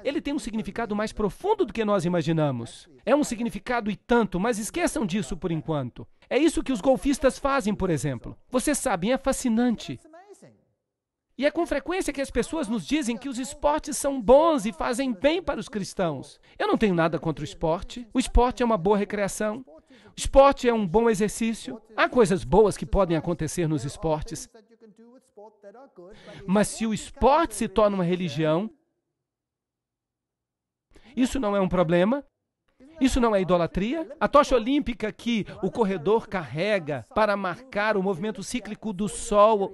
Ele tem um significado mais profundo do que nós imaginamos. É um significado e tanto, mas esqueçam disso por enquanto. É isso que os golfistas fazem, por exemplo. Vocês sabem, é fascinante. E é com frequência que as pessoas nos dizem que os esportes são bons e fazem bem para os cristãos. Eu não tenho nada contra o esporte. O esporte é uma boa recreação. O esporte é um bom exercício. Há coisas boas que podem acontecer nos esportes. Mas se o esporte se torna uma religião, isso não é um problema? Isso não é idolatria? A tocha olímpica que o corredor carrega para marcar o movimento cíclico do Sol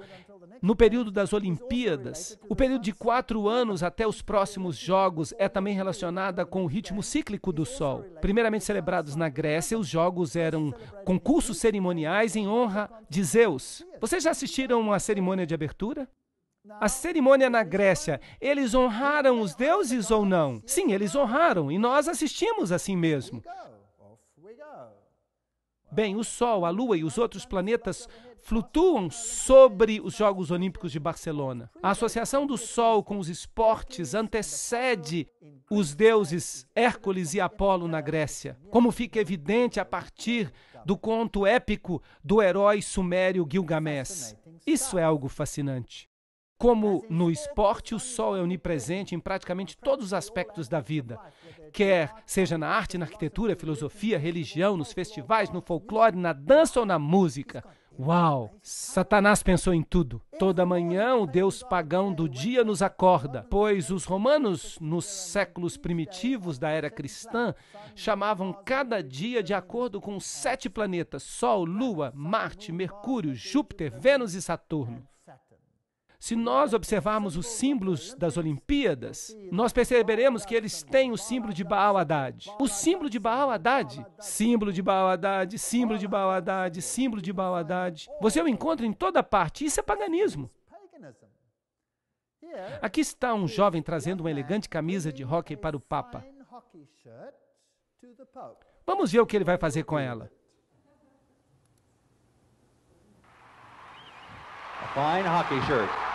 no período das Olimpíadas, o período de 4 anos até os próximos Jogos é também relacionada com o ritmo cíclico do Sol. Primeiramente celebrados na Grécia, os Jogos eram concursos cerimoniais em honra de Zeus. Vocês já assistiram a cerimônia de abertura? A cerimônia na Grécia, eles honraram os deuses ou não? Sim, eles honraram, e nós assistimos assim mesmo. Bem, o Sol, a Lua e os outros planetas flutuam sobre os Jogos Olímpicos de Barcelona. A associação do Sol com os esportes antecede os deuses Hércules e Apolo na Grécia, como fica evidente a partir do conto épico do herói sumério Gilgamesh. Isso é algo fascinante. Como no esporte, o Sol é onipresente em praticamente todos os aspectos da vida, quer seja na arte, na arquitetura, filosofia, religião, nos festivais, no folclore, na dança ou na música. Uau! Satanás pensou em tudo. Toda manhã o deus pagão do dia nos acorda, pois os romanos, nos séculos primitivos da era cristã, chamavam cada dia de acordo com os 7 planetas: Sol, Lua, Marte, Mercúrio, Júpiter, Vênus e Saturno. Se nós observarmos os símbolos das Olimpíadas, nós perceberemos que eles têm o símbolo de Baal-Hadad. O símbolo de Baal-Hadad, símbolo de Baal-Hadad, símbolo de Baal-Hadad, símbolo de Baal-Hadad. Você o encontra em toda parte. Isso é paganismo. Aqui está um jovem trazendo uma elegante camisa de hóquei para o Papa. Vamos ver o que ele vai fazer com ela. A fine hockey shirt.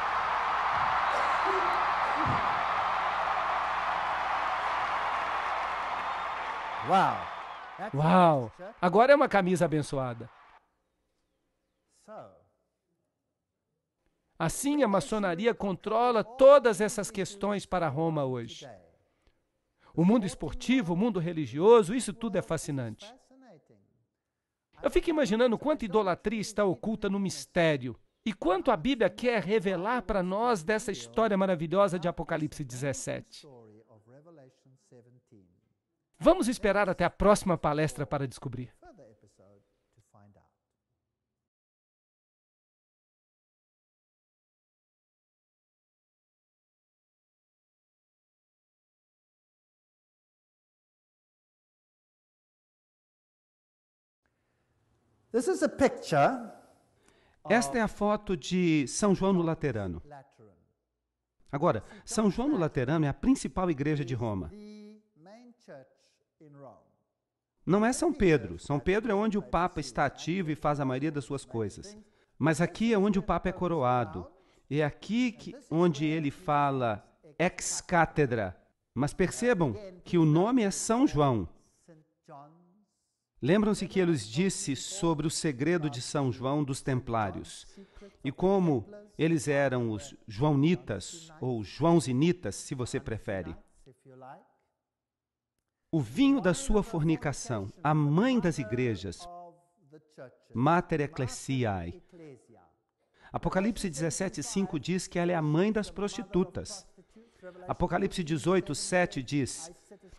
Uau! Agora é uma camisa abençoada. Assim, a maçonaria controla todas essas questões para Roma hoje. O mundo esportivo, o mundo religioso, isso tudo é fascinante. Eu fico imaginando quanta idolatria está oculta no mistério e quanto a Bíblia quer revelar para nós dessa história maravilhosa de Apocalipse 17. Vamos esperar até a próxima palestra para descobrir. Esta é a foto de São João no Laterano. Agora, São João no Laterano é a principal igreja de Roma. Não é São Pedro. São Pedro é onde o Papa está ativo e faz a maioria das suas coisas. Mas aqui é onde o Papa é coroado. É aqui onde ele fala ex cátedra. Mas percebam que o nome é São João. Lembram-se que ele disse sobre o segredo de São João dos Templários e como eles eram os joanitas ou joãozinitas, se você prefere. O vinho da sua fornicação, a mãe das igrejas, Mater Ecclesiae. Apocalipse 17:5 diz que ela é a mãe das prostitutas. Apocalipse 18:7 diz: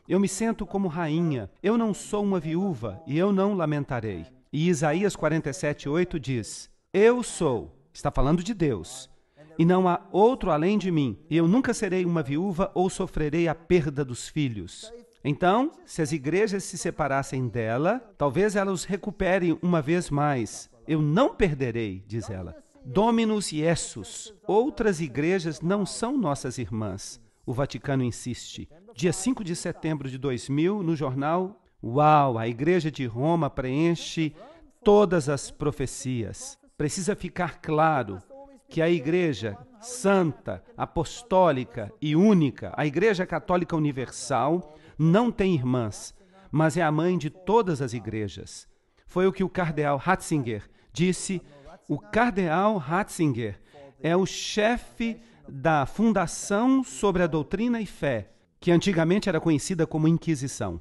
eu me sento como rainha, eu não sou uma viúva e eu não lamentarei. E Isaías 47:8 diz: eu sou, está falando de Deus, e não há outro além de mim, e eu nunca serei uma viúva ou sofrerei a perda dos filhos. Então, se as igrejas se separassem dela, talvez ela os recupere uma vez mais. Eu não perderei, diz ela. Dominus Iesus. Outras igrejas não são nossas irmãs. O Vaticano insiste. Dia 5 de setembro de 2000, no jornal, uau, a Igreja de Roma preenche todas as profecias. Precisa ficar claro que a Igreja Santa, Apostólica e Única, a Igreja Católica Universal, não tem irmãs, mas é a mãe de todas as igrejas. Foi o que o cardeal Ratzinger disse. O cardeal Ratzinger é o chefe da Fundação sobre a Doutrina e Fé, que antigamente era conhecida como Inquisição.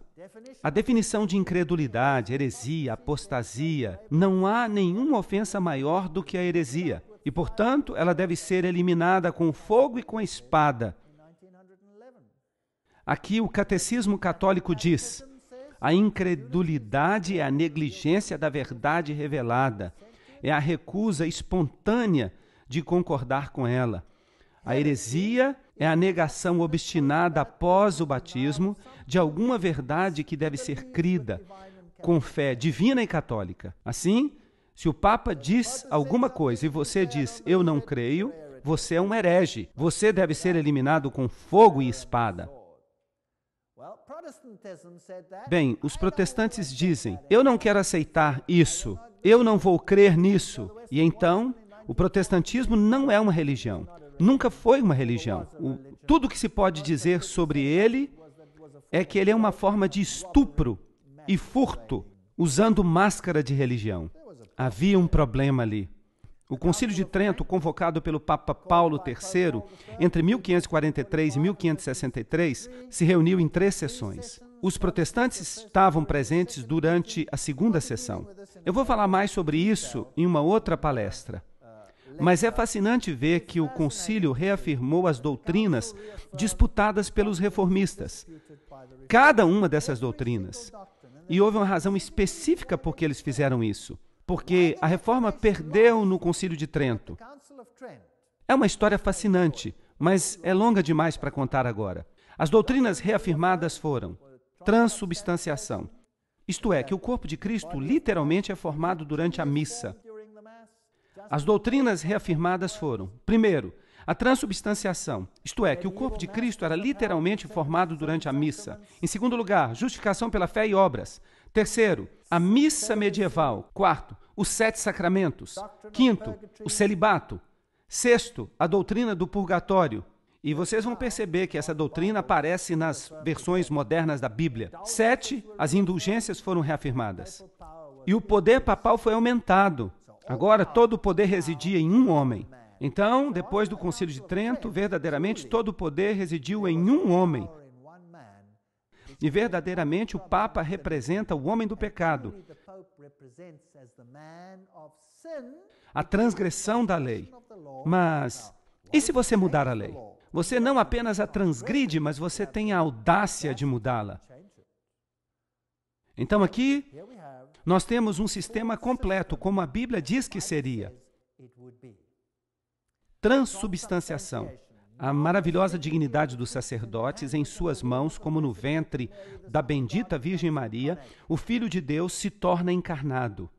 A definição de incredulidade, heresia, apostasia, não há nenhuma ofensa maior do que a heresia, e, portanto, ela deve ser eliminada com fogo e com a espada. Aqui o Catecismo Católico diz: a incredulidade é a negligência da verdade revelada, é a recusa espontânea de concordar com ela. A heresia é a negação obstinada após o batismo de alguma verdade que deve ser crida com fé divina e católica. Assim, se o Papa diz alguma coisa e você diz, eu não creio, você é um herege. Você deve ser eliminado com fogo e espada. Bem, os protestantes dizem, eu não quero aceitar isso, eu não vou crer nisso. E então, o protestantismo não é uma religião. Nunca foi uma religião. Tudo que se pode dizer sobre ele é que ele é uma forma de estupro e furto, usando máscara de religião. Havia um problema ali. O Concílio de Trento, convocado pelo Papa Paulo III, entre 1543 e 1563, se reuniu em 3 sessões. Os protestantes estavam presentes durante a segunda sessão. Eu vou falar mais sobre isso em uma outra palestra. Mas é fascinante ver que o concílio reafirmou as doutrinas disputadas pelos reformistas. Cada uma dessas doutrinas. E houve uma razão específica por que eles fizeram isso. Porque a reforma perdeu no Concílio de Trento. É uma história fascinante, mas é longa demais para contar agora. As doutrinas reafirmadas foram transubstanciação. Isto é, que o corpo de Cristo literalmente é formado durante a missa. As doutrinas reafirmadas foram, primeiro, a transubstanciação, isto é, que o corpo de Cristo era literalmente formado durante a missa. Em segundo lugar, justificação pela fé e obras. Terceiro, a missa medieval. Quarto, os 7 sacramentos. Quinto, o celibato. Sexto, a doutrina do purgatório. E vocês vão perceber que essa doutrina aparece nas versões modernas da Bíblia. 7, as indulgências foram reafirmadas. E o poder papal foi aumentado. Agora, todo o poder residia em um homem. Então, depois do Concílio de Trento, verdadeiramente todo o poder residiu em um homem. E verdadeiramente o Papa representa o homem do pecado. A transgressão da lei. Mas, e se você mudar a lei? Você não apenas a transgride, mas você tem a audácia de mudá-la. Então aqui, nós temos um sistema completo, como a Bíblia diz que seria. Transubstanciação. A maravilhosa dignidade dos sacerdotes em suas mãos, como no ventre da bendita Virgem Maria, o Filho de Deus se torna encarnado.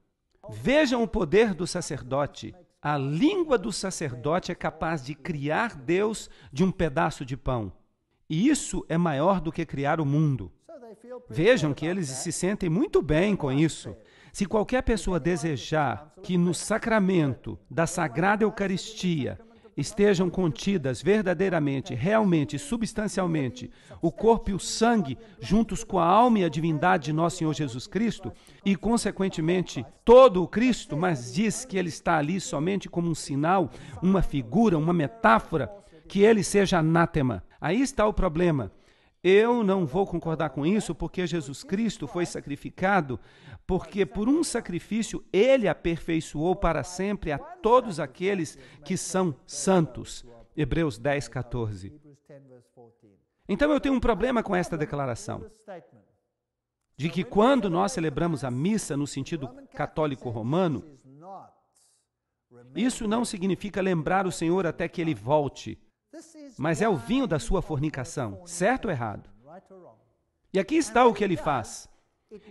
Vejam o poder do sacerdote. A língua do sacerdote é capaz de criar Deus de um pedaço de pão. E isso é maior do que criar o mundo. Vejam que eles se sentem muito bem com isso. Se qualquer pessoa desejar que no sacramento da Sagrada Eucaristia estejam contidas verdadeiramente, realmente, substancialmente, o corpo e o sangue, juntos com a alma e a divindade de nosso Senhor Jesus Cristo, e, consequentemente, todo o Cristo, mas diz que ele está ali somente como um sinal, uma figura, uma metáfora, que ele seja anátema. Aí está o problema. Eu não vou concordar com isso, porque Jesus Cristo foi sacrificado, porque por um sacrifício ele aperfeiçoou para sempre a todos aqueles que são santos. Hebreus 10, 14. Então eu tenho um problema com esta declaração, de que quando nós celebramos a missa no sentido católico romano, isso não significa lembrar o Senhor até que ele volte, mas é o vinho da sua fornicação, certo ou errado? E aqui está o que ele faz.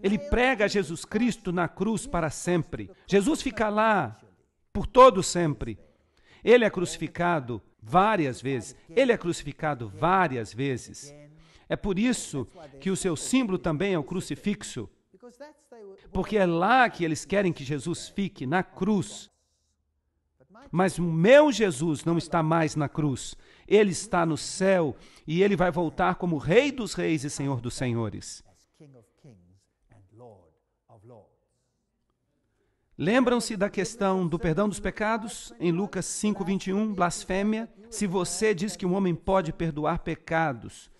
Ele prega Jesus Cristo na cruz para sempre. Jesus fica lá por todo sempre. Ele é crucificado várias vezes. Ele é crucificado várias vezes. É por isso que o seu símbolo também é o crucifixo. Porque é lá que eles querem que Jesus fique, na cruz. Mas o meu Jesus não está mais na cruz. Ele está no céu e ele vai voltar como Rei dos Reis e Senhor dos Senhores. Lembram-se da questão do perdão dos pecados? Em Lucas 5:21, blasfêmia. Se você diz que um homem pode perdoar pecados,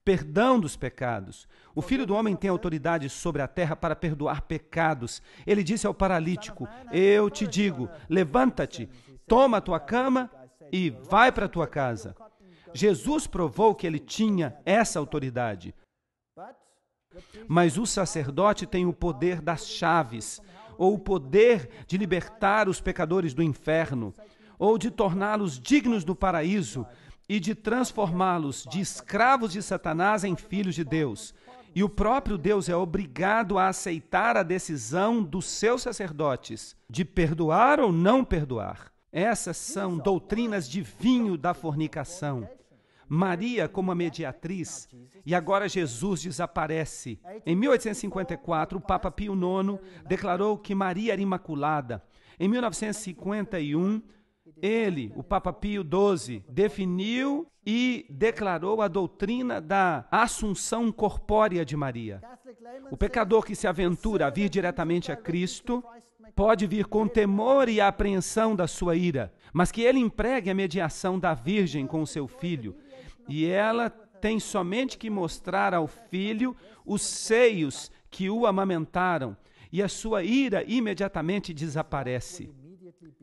perdão dos pecados. O Filho do Homem tem autoridade sobre a terra para perdoar pecados. Ele disse ao paralítico, eu te digo, levanta-te, toma a tua cama e vai para a tua casa. Jesus provou que ele tinha essa autoridade. Mas o sacerdote tem o poder das chaves, ou o poder de libertar os pecadores do inferno, ou de torná-los dignos do paraíso e de transformá-los de escravos de Satanás em filhos de Deus. E o próprio Deus é obrigado a aceitar a decisão dos seus sacerdotes de perdoar ou não perdoar. Essas são doutrinas de vinho da fornicação. Maria como a mediatriz, e agora Jesus desaparece. Em 1854, o Papa Pio IX declarou que Maria era imaculada. Em 1951, ele, o Papa Pio XII, definiu e declarou a doutrina da assunção corpórea de Maria. O pecador que se aventura a vir diretamente a Cristo pode vir com temor e apreensão da sua ira, mas que ele empregue a mediação da Virgem com o seu filho, e ela tem somente que mostrar ao filho os seios que o amamentaram, e a sua ira imediatamente desaparece.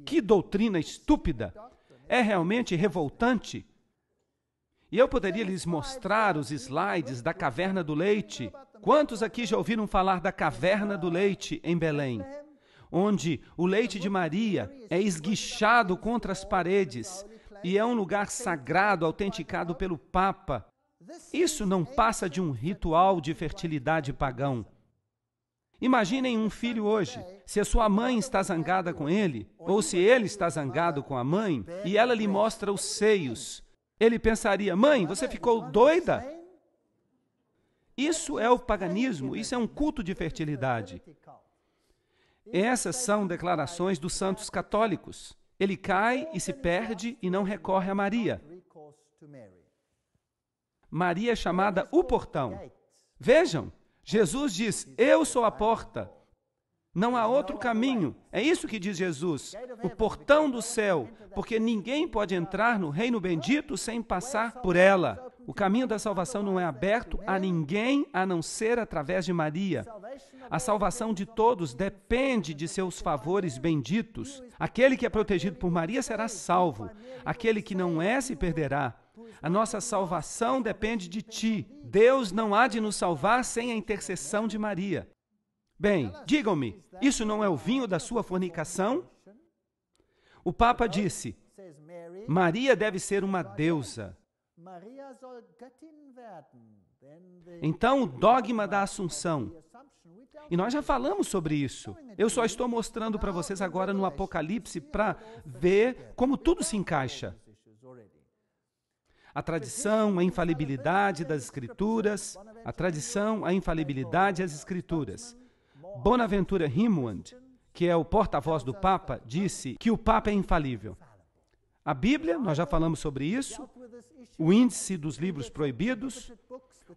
Que doutrina estúpida! É realmente revoltante. E eu poderia lhes mostrar os slides da Caverna do Leite. Quantos aqui já ouviram falar da Caverna do Leite em Belém? Onde o leite de Maria é esguichado contra as paredes e é um lugar sagrado autenticado pelo Papa. Isso não passa de um ritual de fertilidade pagão. Imaginem um filho hoje, se a sua mãe está zangada com ele, ou se ele está zangado com a mãe, e ela lhe mostra os seios. Ele pensaria: mãe, você ficou doida? Isso é o paganismo, isso é um culto de fertilidade. Essas são declarações dos santos católicos. Ele cai e se perde e não recorre a Maria. Maria é chamada o portão. Vejam, Jesus diz: eu sou a porta. Não há outro caminho. É isso que diz Jesus. O portão do céu, porque ninguém pode entrar no reino bendito sem passar por ela. O caminho da salvação não é aberto a ninguém a não ser através de Maria. A salvação de todos depende de seus favores benditos. Aquele que é protegido por Maria será salvo. Aquele que não é se perderá. A nossa salvação depende de ti. Deus não há de nos salvar sem a intercessão de Maria. Bem, digam-me, isso não é o vinho da sua fornicação? O Papa disse: Maria deve ser uma deusa. Então, o dogma da Assunção. E nós já falamos sobre isso. Eu só estou mostrando para vocês agora no Apocalipse para ver como tudo se encaixa. A tradição, a infalibilidade das Escrituras, a tradição, a infalibilidade das Escrituras. Bonaventura Rimwand, que é o porta-voz do Papa, disse que o Papa é infalível. A Bíblia, nós já falamos sobre isso, o índice dos livros proibidos,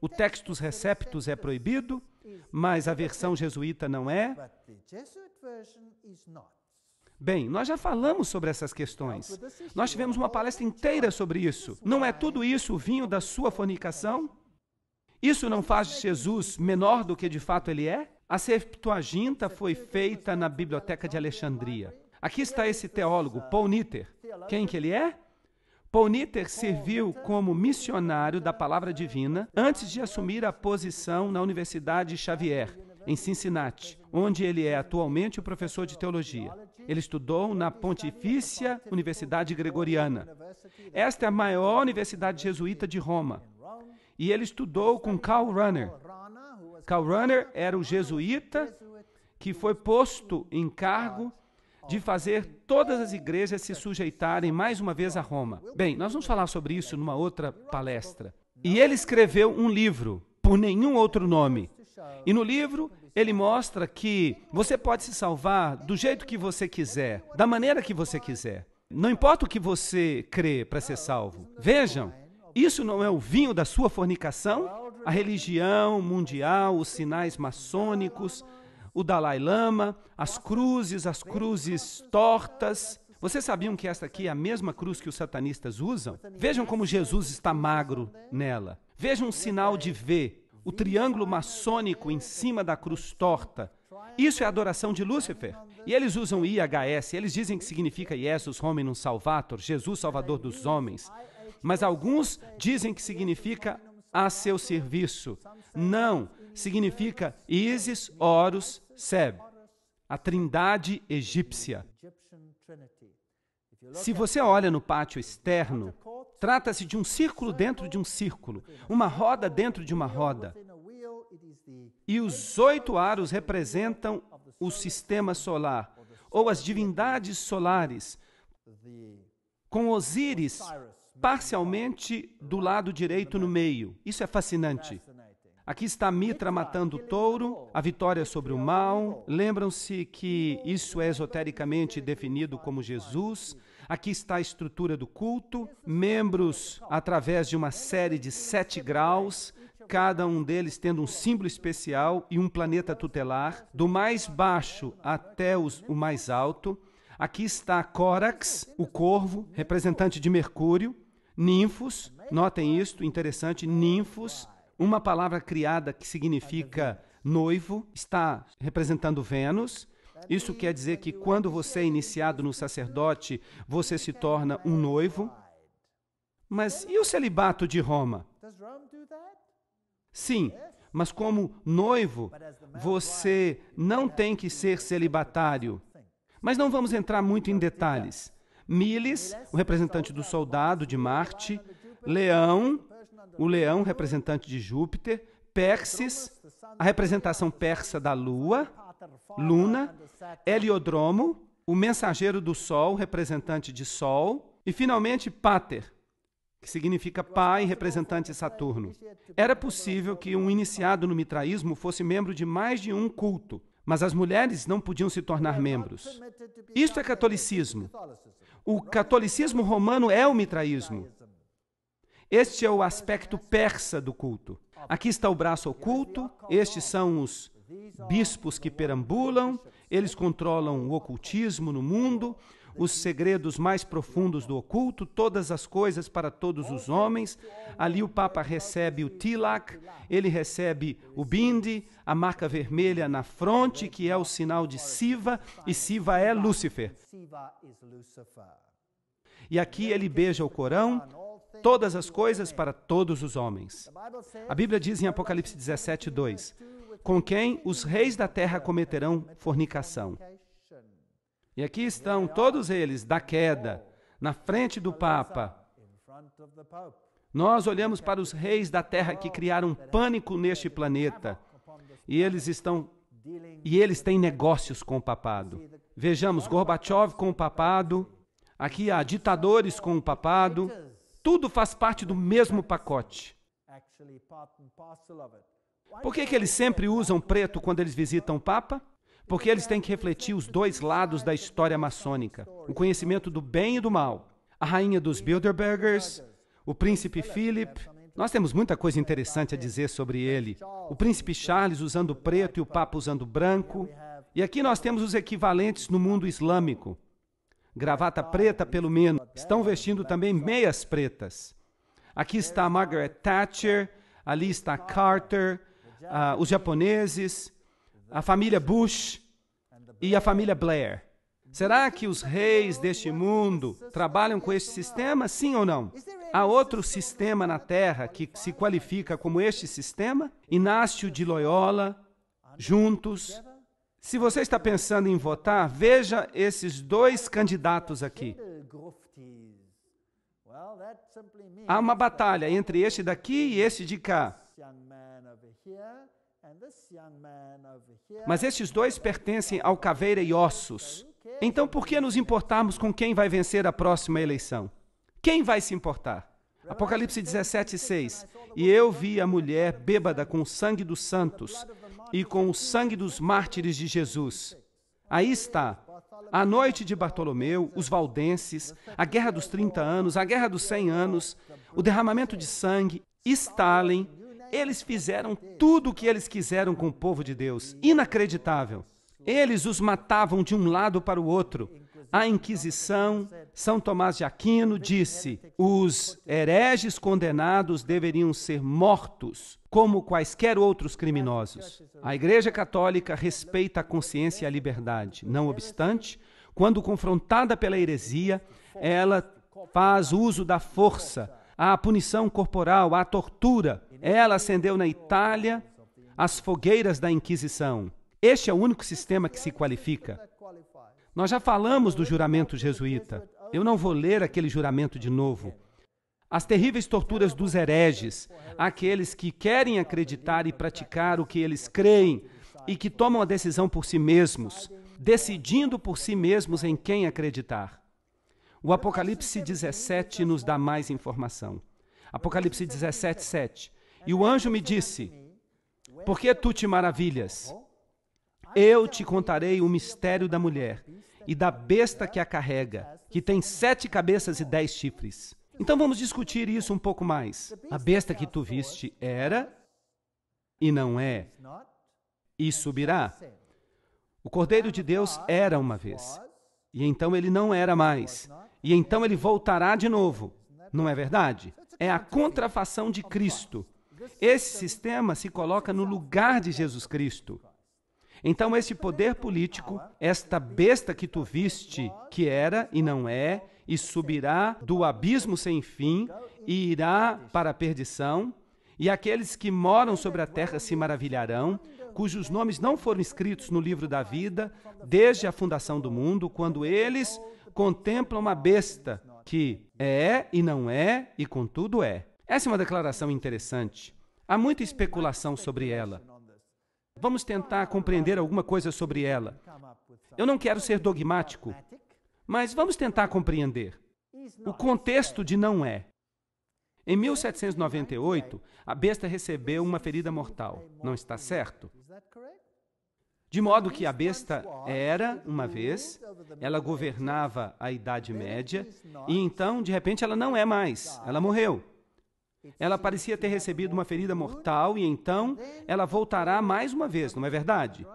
o Textus Receptus é proibido, mas a versão jesuíta não é. Bem, nós já falamos sobre essas questões. Nós tivemos uma palestra inteira sobre isso. Não é tudo isso o vinho da sua fornicação? Isso não faz de Jesus menor do que de fato ele é? A Septuaginta foi feita na Biblioteca de Alexandria. Aqui está esse teólogo, Paul Nitter. Quem que ele é? Paul Nitter serviu como missionário da Palavra Divina antes de assumir a posição na Universidade Xavier, em Cincinnati, onde ele é atualmente o professor de teologia. Ele estudou na Pontifícia Universidade Gregoriana. Esta é a maior universidade jesuíta de Roma. E ele estudou com Karl Rahner. Karl Rahner era o jesuíta que foi posto em cargo de fazer todas as igrejas se sujeitarem mais uma vez a Roma. Bem, nós vamos falar sobre isso numa outra palestra. E ele escreveu um livro, por nenhum outro nome. E no livro, ele mostra que você pode se salvar do jeito que você quiser, da maneira que você quiser. Não importa o que você crê para ser salvo. Vejam, isso não é o vinho da sua fornicação? A religião mundial, os sinais maçônicos, o Dalai Lama, as cruzes tortas. Vocês sabiam que esta aqui é a mesma cruz que os satanistas usam? Vejam como Jesus está magro nela. Vejam um sinal de V, o triângulo maçônico em cima da cruz torta. Isso é a adoração de Lúcifer. E eles usam IHS, eles dizem que significa Jesus Hominum Salvator, Jesus Salvador dos homens. Mas alguns dizem que significa a seu serviço. Não, significa Isis, Horus, Seb, a trindade egípcia. Se você olha no pátio externo, trata-se de um círculo dentro de um círculo, uma roda dentro de uma roda. E os 8 aros representam o sistema solar, ou as divindades solares, com Osíris parcialmente do lado direito no meio. Isso é fascinante. Aqui está Mitra matando o touro, a vitória sobre o mal. Lembram-se que isso é esotericamente definido como Jesus. Aqui está a estrutura do culto, membros através de uma série de 7 graus, cada um deles tendo um símbolo especial e um planeta tutelar, do mais baixo até o mais alto. Aqui está Córax, o corvo, representante de Mercúrio, ninfos, notem isto, interessante, ninfos, uma palavra criada que significa noivo, está representando Vênus. Isso quer dizer que quando você é iniciado no sacerdote, você se torna um noivo. Mas e o celibato de Roma? Sim, mas como noivo, você não tem que ser celibatário. Mas não vamos entrar muito em detalhes. Miles, o representante do soldado de Marte, Leão, o leão representante de Júpiter, Perses, a representação persa da Lua, Luna, Heliodromo, o mensageiro do Sol, representante de Sol, e finalmente Pater, que significa pai, representante de Saturno. Era possível que um iniciado no mitraísmo fosse membro de mais de um culto, mas as mulheres não podiam se tornar membros. Isto é catolicismo. O catolicismo romano é o mitraísmo. Este é o aspecto persa do culto. Aqui está o braço oculto, estes são os bispos que perambulam, eles controlam o ocultismo no mundo, os segredos mais profundos do oculto, todas as coisas para todos os homens. Ali o Papa recebe o tilak, ele recebe o bindi, a marca vermelha na fronte, que é o sinal de Siva, e Siva é Lúcifer. E aqui ele beija o Corão, todas as coisas para todos os homens. A Bíblia diz em Apocalipse 17:2, com quem os reis da terra cometerão fornicação. E aqui estão todos eles, da queda, na frente do Papa. Nós olhamos para os reis da terra que criaram pânico neste planeta. E eles têm negócios com o papado. Vejamos, Gorbachev com o papado. Aqui há ditadores com o papado. Tudo faz parte do mesmo pacote. Por que eles sempre usam preto quando eles visitam o Papa? Porque eles têm que refletir os 2 lados da história maçônica, o conhecimento do bem e do mal. A rainha dos Bilderbergers, o príncipe Philip, nós temos muita coisa interessante a dizer sobre ele. O príncipe Charles usando preto e o Papa usando branco. E aqui nós temos os equivalentes no mundo islâmico. Gravata preta, pelo menos. Estão vestindo também meias pretas. Aqui está Margaret Thatcher, ali está Carter, os japoneses, a família Bush e a família Blair. Será que os reis deste mundo trabalham com este sistema, sim ou não? Há outro sistema na Terra que se qualifica como este sistema? Inácio de Loyola, juntos. Se você está pensando em votar, veja esses 2 candidatos aqui. Há uma batalha entre este daqui e este de cá. Mas estes 2 pertencem ao caveira e ossos. Então, por que nos importarmos com quem vai vencer a próxima eleição? Quem vai se importar? Apocalipse 17:6. E eu vi a mulher bêbada com o sangue dos santos e com o sangue dos mártires de Jesus. Aí está. A noite de Bartolomeu, os valdenses, a guerra dos 30 anos, a guerra dos 100 anos, o derramamento de sangue, Stalin. Eles fizeram tudo o que eles quiseram com o povo de Deus. Inacreditável. Eles os matavam de um lado para o outro. A Inquisição, São Tomás de Aquino disse, os hereges condenados deveriam ser mortos, como quaisquer outros criminosos. A Igreja Católica respeita a consciência e a liberdade. Não obstante, quando confrontada pela heresia, ela faz uso da força, a punição corporal, a tortura. Ela acendeu na Itália as fogueiras da Inquisição. Este é o único sistema que se qualifica. Nós já falamos do juramento jesuíta. Eu não vou ler aquele juramento de novo. As terríveis torturas dos hereges, aqueles que querem acreditar e praticar o que eles creem e que tomam a decisão por si mesmos, decidindo por si mesmos em quem acreditar. O Apocalipse 17 nos dá mais informação. Apocalipse 17, 7. E o anjo me disse: por que tu te maravilhas? Eu te contarei o mistério da mulher e da besta que a carrega, que tem 7 cabeças e 10 chifres. Então vamos discutir isso um pouco mais. A besta que tu viste era e não é, e subirá. O Cordeiro de Deus era uma vez, e então ele não era mais, e então ele voltará de novo. Não é verdade? É a contrafação de Cristo. Esse sistema se coloca no lugar de Jesus Cristo. Então, esse poder político, esta besta que tu viste, que era e não é, e subirá do abismo sem fim, e irá para a perdição, e aqueles que moram sobre a terra se maravilharão, cujos nomes não foram escritos no livro da vida, desde a fundação do mundo, quando eles contemplam a besta, que é e não é, e contudo é. Essa é uma declaração interessante. Há muita especulação sobre ela. Vamos tentar compreender alguma coisa sobre ela. Eu não quero ser dogmático, mas vamos tentar compreender. O contexto de não é. Em 1798, a besta recebeu uma ferida mortal. Não está certo? De modo que a besta era, uma vez, ela governava a Idade Média, e então, de repente, ela não é mais. Ela morreu. Ela parecia ter recebido uma ferida mortal e então ela voltará mais uma vez, não é verdade?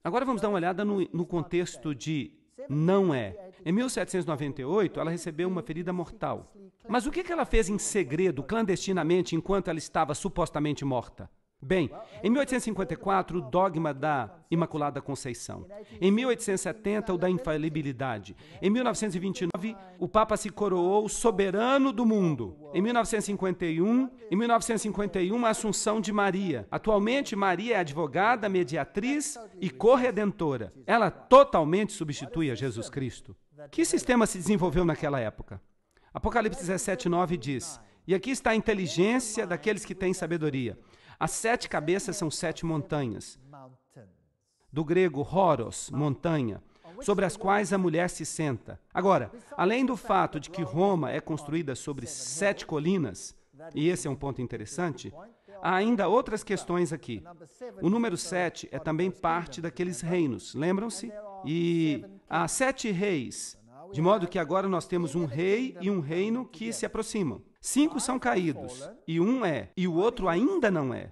Agora vamos dar uma olhada no contexto de não é. Em 1798, ela recebeu uma ferida mortal. Mas o que ela fez em segredo, clandestinamente, enquanto ela estava supostamente morta? Bem, em 1854, o dogma da Imaculada Conceição. Em 1870, o da infalibilidade. Em 1929, o Papa se coroou soberano do mundo. Em 1951, a Assunção de Maria. Atualmente, Maria é advogada, mediatriz e corredentora. Ela totalmente substitui a Jesus Cristo. Que sistema se desenvolveu naquela época? Apocalipse 17, 9 diz: e aqui está a inteligência daqueles que têm sabedoria. As 7 cabeças são 7 montanhas. Do grego, horos, montanha, sobre as quais a mulher se senta. Agora, além do fato de que Roma é construída sobre 7 colinas, e esse é um ponto interessante, há ainda outras questões aqui. O número 7 é também parte daqueles reinos, lembram-se? E há 7 reis, de modo que agora nós temos um rei e um reino que se aproximam. 5 são caídos, e um é, e o outro ainda não é.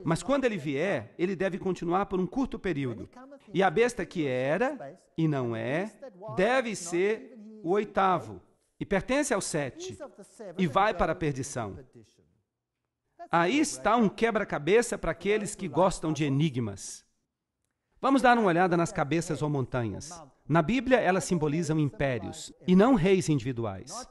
Mas quando ele vier, ele deve continuar por um curto período. E a besta que era e não é, deve ser o 8º, e pertence ao 7, e vai para a perdição. Aí está um quebra-cabeça para aqueles que gostam de enigmas. Vamos dar uma olhada nas cabeças ou montanhas. Na Bíblia, elas simbolizam impérios, e não reis individuais.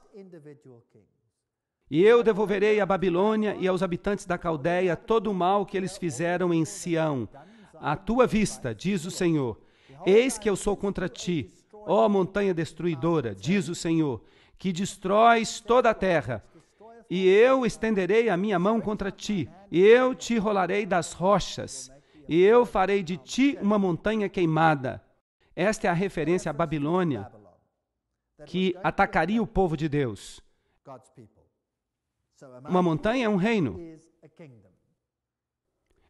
E eu devolverei à Babilônia e aos habitantes da Caldeia todo o mal que eles fizeram em Sião. À tua vista, diz o Senhor, eis que eu sou contra ti, ó montanha destruidora, diz o Senhor, que destróis toda a terra. E eu estenderei a minha mão contra ti, e eu te rolarei das rochas, e eu farei de ti uma montanha queimada. Esta é a referência à Babilônia, que atacaria o povo de Deus. Uma montanha é um reino.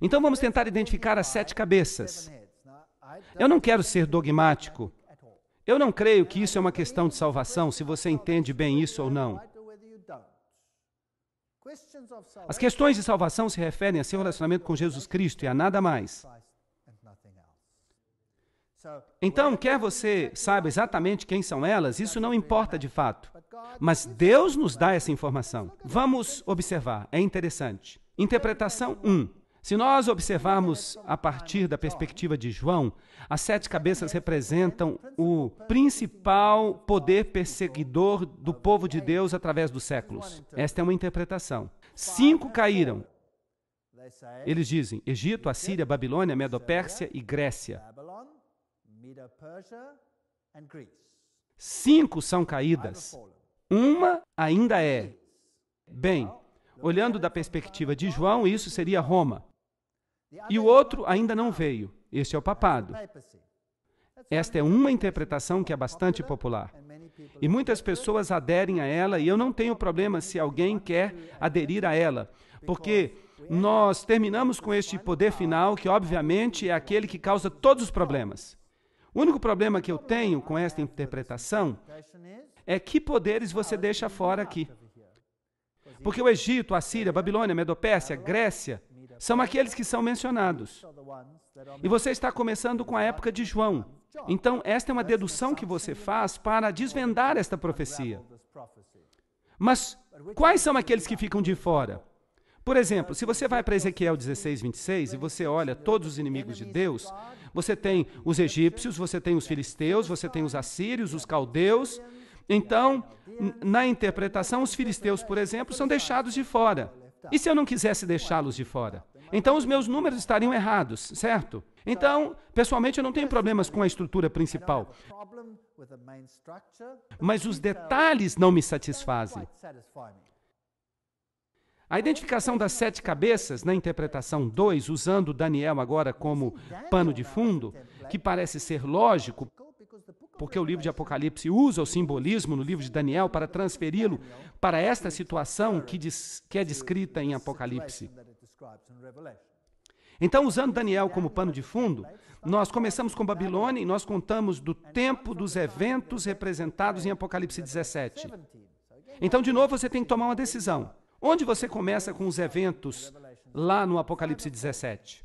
Então vamos tentar identificar as 7 cabeças. Eu não quero ser dogmático. Eu não creio que isso é uma questão de salvação, se você entende bem isso ou não. As questões de salvação se referem a seu relacionamento com Jesus Cristo e a nada mais. Então, quer você saiba exatamente quem são elas, isso não importa de fato. Mas Deus nos dá essa informação. Vamos observar, é interessante. Interpretação 1. Se nós observarmos a partir da perspectiva de João, as 7 cabeças representam o principal poder perseguidor do povo de Deus através dos séculos. Esta é uma interpretação. 5 caíram. Eles dizem Egito, Assíria, Babilônia, Medo-Pérsia e Grécia. 5 são caídas. Uma ainda é. Bem, olhando da perspectiva de João, isso seria Roma. E o outro ainda não veio. Este é o papado. Esta é uma interpretação que é bastante popular. E muitas pessoas aderem a ela, e eu não tenho problema se alguém quer aderir a ela, porque nós terminamos com este poder final, que obviamente é aquele que causa todos os problemas. O único problema que eu tenho com esta interpretação é que poderes você deixa fora aqui. Porque o Egito, a Síria, a Babilônia, a Medopérsia, a Grécia, são aqueles que são mencionados. E você está começando com a época de João. Então, esta é uma dedução que você faz para desvendar esta profecia. Mas quais são aqueles que ficam de fora? Por exemplo, se você vai para Ezequiel 16, 26 e você olha todos os inimigos de Deus, você tem os egípcios, você tem os filisteus, você tem os assírios, os caldeus. Então, na interpretação, os filisteus, por exemplo, são deixados de fora. E se eu não quisesse deixá-los de fora? Então, os meus números estariam errados, certo? Então, pessoalmente, eu não tenho problemas com a estrutura principal. Mas os detalhes não me satisfazem. A identificação das 7 cabeças, na interpretação 2, usando Daniel agora como pano de fundo, que parece ser lógico, porque o livro de Apocalipse usa o simbolismo no livro de Daniel para transferi-lo para esta situação que é descrita em Apocalipse. Então, usando Daniel como pano de fundo, nós começamos com Babilônia e nós contamos do tempo dos eventos representados em Apocalipse 17. Então, de novo, você tem que tomar uma decisão. Onde você começa com os eventos lá no Apocalipse 17?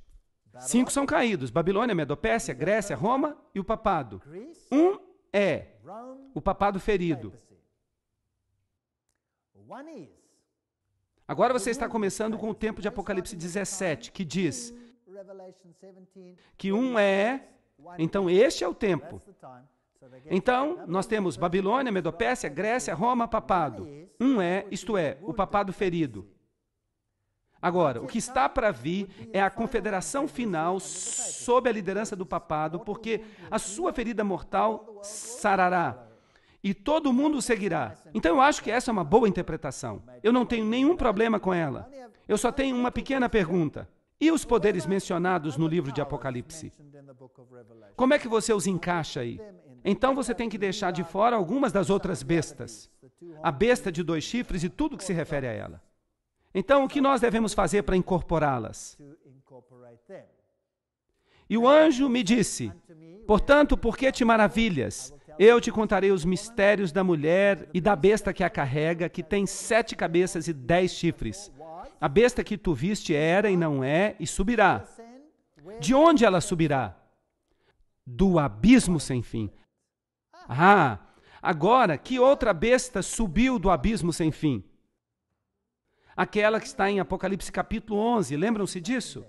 5 são caídos: Babilônia, Medopérsia, Grécia, Roma e o papado. Um é o papado ferido. Agora você está começando com o tempo de Apocalipse 17, que diz que um é, então este é o tempo. Então, nós temos Babilônia, Medopérsia, Grécia, Roma, papado. Um é, isto é, o papado ferido. Agora, o que está para vir é a confederação final sob a liderança do papado, porque a sua ferida mortal sarará e todo mundo seguirá. Então, eu acho que essa é uma boa interpretação. Eu não tenho nenhum problema com ela. Eu só tenho uma pequena pergunta. E os poderes mencionados no livro de Apocalipse? Como é que você os encaixa aí? Então, você tem que deixar de fora algumas das outras bestas. A besta de 2 chifres e tudo que se refere a ela. Então, o que nós devemos fazer para incorporá-las? E o anjo me disse: portanto, por que te maravilhas? Eu te contarei os mistérios da mulher e da besta que a carrega, que tem 7 cabeças e 10 chifres. A besta que tu viste era e não é, e subirá. De onde ela subirá? Do abismo sem fim. Ah, agora, que outra besta subiu do abismo sem fim? Aquela que está em Apocalipse capítulo 11, lembram-se disso?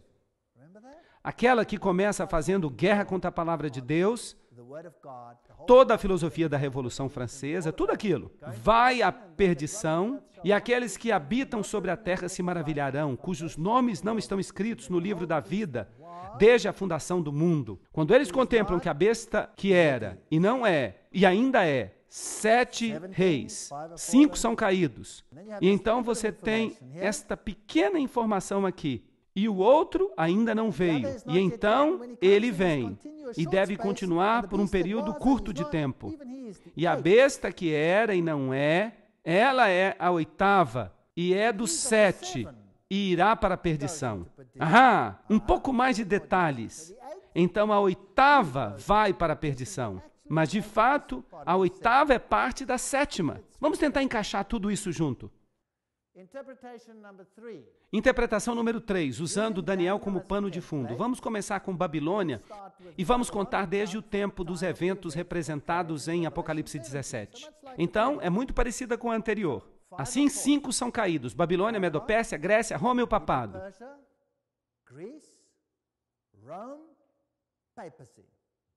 Aquela que começa fazendo guerra contra a palavra de Deus, toda a filosofia da Revolução Francesa, tudo aquilo. Vai à perdição, e aqueles que habitam sobre a terra se maravilharão, cujos nomes não estão escritos no livro da vida, desde a fundação do mundo. Quando eles contemplam que a besta que era, e não é, e ainda é, 7 reis, 5 são caídos. E então você tem esta pequena informação aqui. E o outro ainda não veio. E então ele vem. E deve continuar por um período curto de tempo. E a besta que era e não é, ela é a 8ª e é dos 7 e irá para a perdição. Ah, um pouco mais de detalhes. Então a 8ª vai para a perdição. Mas, de fato, a 8ª é parte da 7ª. Vamos tentar encaixar tudo isso junto. Interpretação número 3, usando Daniel como pano de fundo. Vamos começar com Babilônia e vamos contar desde o tempo dos eventos representados em Apocalipse 17. Então, é muito parecida com a anterior. Assim, 5 são caídos: Babilônia, Medopérsia, Grécia, Roma e o papado.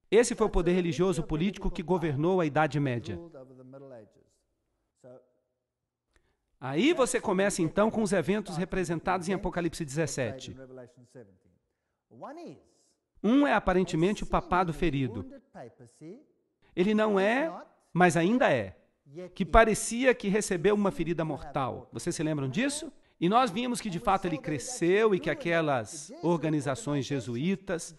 Esse foi o poder religioso político que governou a Idade Média. Aí você começa então com os eventos representados em Apocalipse 17. Um é aparentemente o papado ferido. Ele não é mas ainda é, que parecia que recebeu uma ferida mortal. Vocês se lembram disso? E nós vimos que de fato ele cresceu e que aquelas organizações jesuítas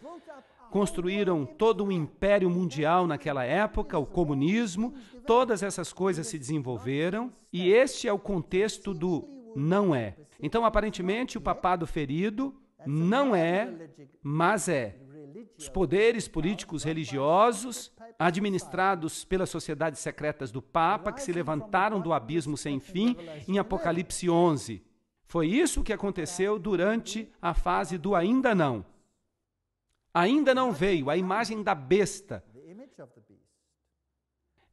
construíram todo um império mundial naquela época, o comunismo, todas essas coisas se desenvolveram, e este é o contexto do não é. Então, aparentemente, o papado ferido não é, mas é. Os poderes políticos religiosos, administrados pelas sociedades secretas do Papa, que se levantaram do abismo sem fim em Apocalipse 11. Foi isso que aconteceu durante a fase do ainda não. Ainda não veio a imagem da besta.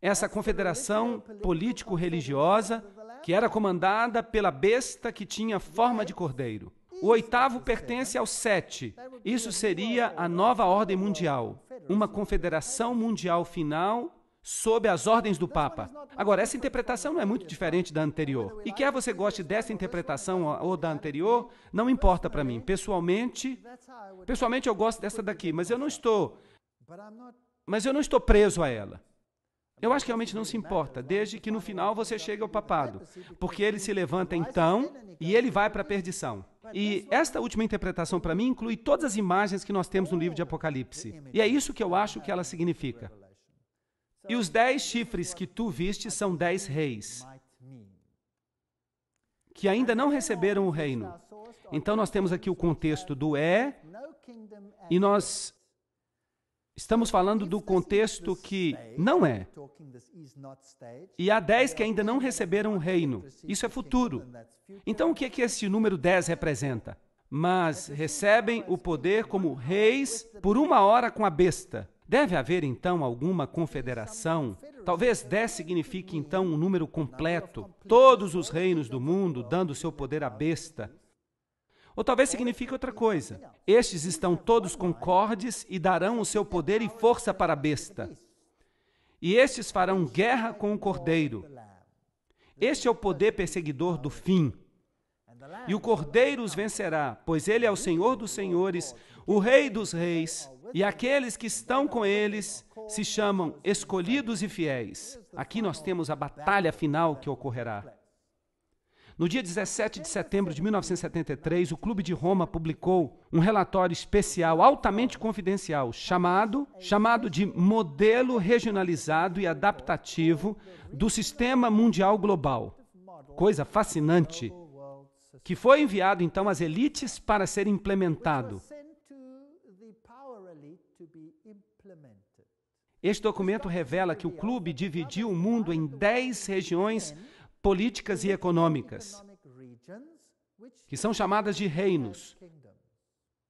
Essa confederação político-religiosa que era comandada pela besta que tinha forma de cordeiro. O oitavo pertence ao 7. Isso seria a nova ordem mundial, uma confederação mundial final sob as ordens do Papa. Agora, essa interpretação não é muito diferente da anterior. E quer você goste dessa interpretação ou da anterior, não importa para mim. Pessoalmente eu gosto dessa daqui, mas eu não estou preso a ela. Eu acho que realmente não se importa, desde que no final você chegue ao papado, porque ele se levanta então e ele vai para a perdição. E esta última interpretação para mim inclui todas as imagens que nós temos no livro de Apocalipse. E é isso que eu acho que ela significa. E os 10 chifres que tu viste são 10 reis, que ainda não receberam o reino. Então nós temos aqui o contexto do e nós estamos falando do contexto que não é. E há 10 que ainda não receberam o reino. Isso é futuro. Então o que é que esse número 10 representa? Mas recebem o poder como reis por 1 hora com a besta. Deve haver, então, alguma confederação? Talvez 10 signifique, então, um número completo. Todos os reinos do mundo dando seu poder à besta. Ou talvez signifique outra coisa. Estes estão todos concordes e darão o seu poder e força para a besta. E estes farão guerra com o Cordeiro. Este é o poder perseguidor do fim. E o Cordeiro os vencerá, pois ele é o Senhor dos senhores, o Rei dos reis, e aqueles que estão com eles se chamam escolhidos e fiéis. Aqui nós temos a batalha final que ocorrerá. No dia 17 de setembro de 1973, o Clube de Roma publicou um relatório especial altamente confidencial chamado de Modelo Regionalizado e Adaptativo do Sistema Mundial Global. Coisa fascinante, que foi enviado então às elites para ser implementado. Este documento revela que o clube dividiu o mundo em 10 regiões políticas e econômicas, que são chamadas de reinos.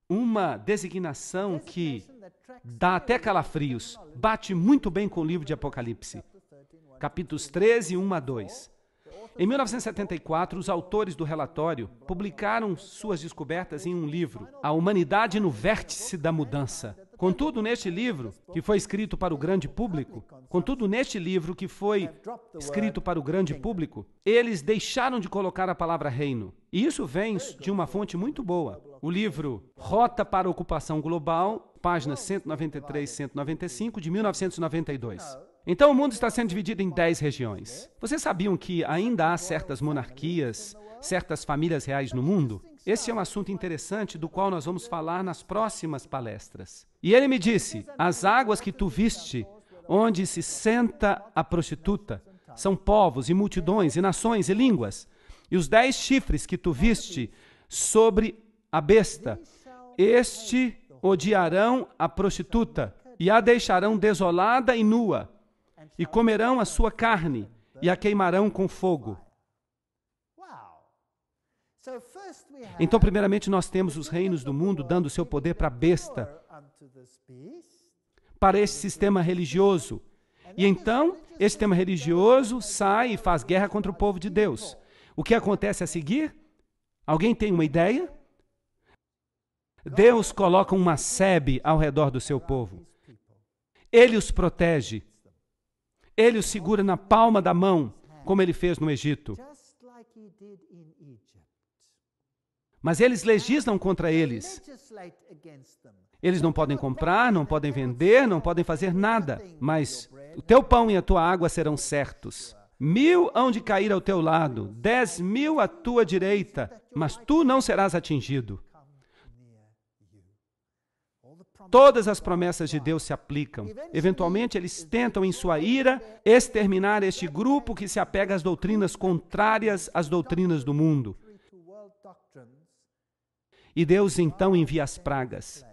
Uma designação que dá até calafrios, bate muito bem com o livro de Apocalipse, capítulos 13, 1 a 2. Em 1974, os autores do relatório publicaram suas descobertas em um livro, A Humanidade no Vértice da Mudança. Contudo, neste livro, que foi escrito para o grande público, eles deixaram de colocar a palavra reino. E isso vem de uma fonte muito boa. O livro Rota para a Ocupação Global, páginas 193 e 195, de 1992. Então, o mundo está sendo dividido em 10 regiões. Vocês sabiam que ainda há certas monarquias, certas famílias reais no mundo? Esse é um assunto interessante do qual nós vamos falar nas próximas palestras. E ele me disse, as águas que tu viste, onde se senta a prostituta, são povos e multidões e nações e línguas. E os 10 chifres que tu viste sobre a besta, este odiarão a prostituta e a deixarão desolada e nua, e comerão a sua carne e a queimarão com fogo. Então, primeiramente, nós temos os reinos do mundo dando seu poder para a besta, para esse sistema religioso. E então, esse sistema religioso sai e faz guerra contra o povo de Deus. O que acontece a seguir? Alguém tem uma ideia? Deus coloca uma sebe ao redor do seu povo. Ele os protege. Ele os segura na palma da mão, como ele fez no Egito. Mas eles legislam contra eles. Eles não podem comprar, não podem vender, não podem fazer nada. Mas O teu pão e a tua água serão certos. 1000 hão de cair ao teu lado, 10.000 à tua direita, mas tu não serás atingido. Todas as promessas de Deus se aplicam. Eventualmente, eles tentam, em sua ira, exterminar este grupo que se apega às doutrinas contrárias às doutrinas do mundo. E Deus, então, envia as pragas.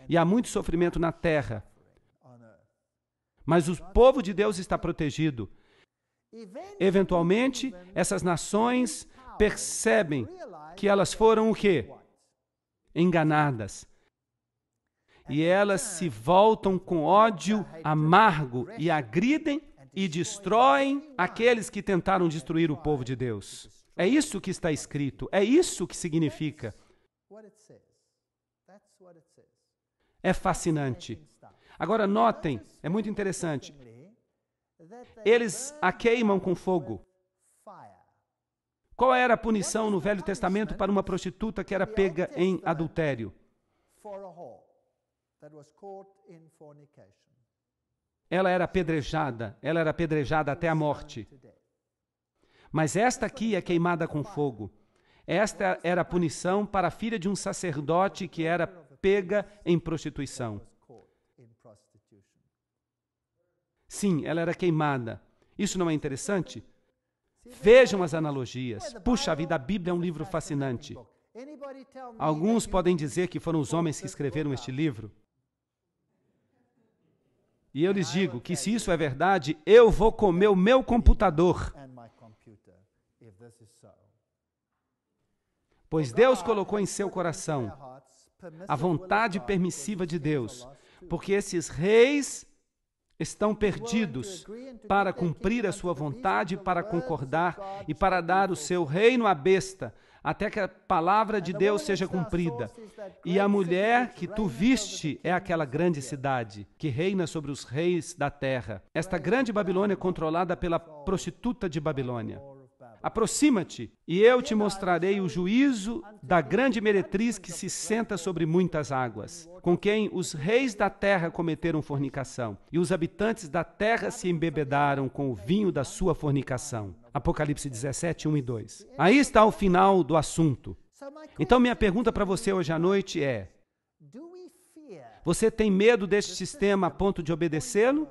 E há muito sofrimento na terra. Mas o povo de Deus está protegido. Eventualmente, essas nações percebem que elas foram o quê? Enganadas. E elas se voltam com ódio amargo e agridem e destroem aqueles que tentaram destruir o povo de Deus. É isso que está escrito, é isso que significa. É fascinante. Agora notem, é muito interessante. Eles a queimam com fogo. Qual era a punição no Velho Testamento para uma prostituta que era pega em adultério? Ela era apedrejada até a morte. Mas esta aqui é queimada com fogo. Esta era a punição para a filha de um sacerdote que era pega em prostituição. Sim, ela era queimada. Isso não é interessante? Vejam as analogias. Puxa vida, a Bíblia é um livro fascinante. Alguns podem dizer que foram os homens que escreveram este livro. E eu lhes digo que se isso é verdade, eu vou comer o meu computador. Pois Deus colocou em seu coração a vontade permissiva de Deus, porque esses reis estão perdidos para cumprir a sua vontade, para concordar e para dar o seu reino à besta, até que a palavra de Deus seja cumprida. E a mulher que tu viste é aquela grande cidade que reina sobre os reis da terra. Esta grande Babilônia é controlada pela prostituta de Babilônia. Aproxima-te, e eu te mostrarei o juízo da grande meretriz que se senta sobre muitas águas, com quem os reis da terra cometeram fornicação, e os habitantes da terra se embebedaram com o vinho da sua fornicação. Apocalipse 17, 1 e 2. Aí está o final do assunto. Então, minha pergunta para você hoje à noite é: você tem medo deste sistema a ponto de obedecê-lo?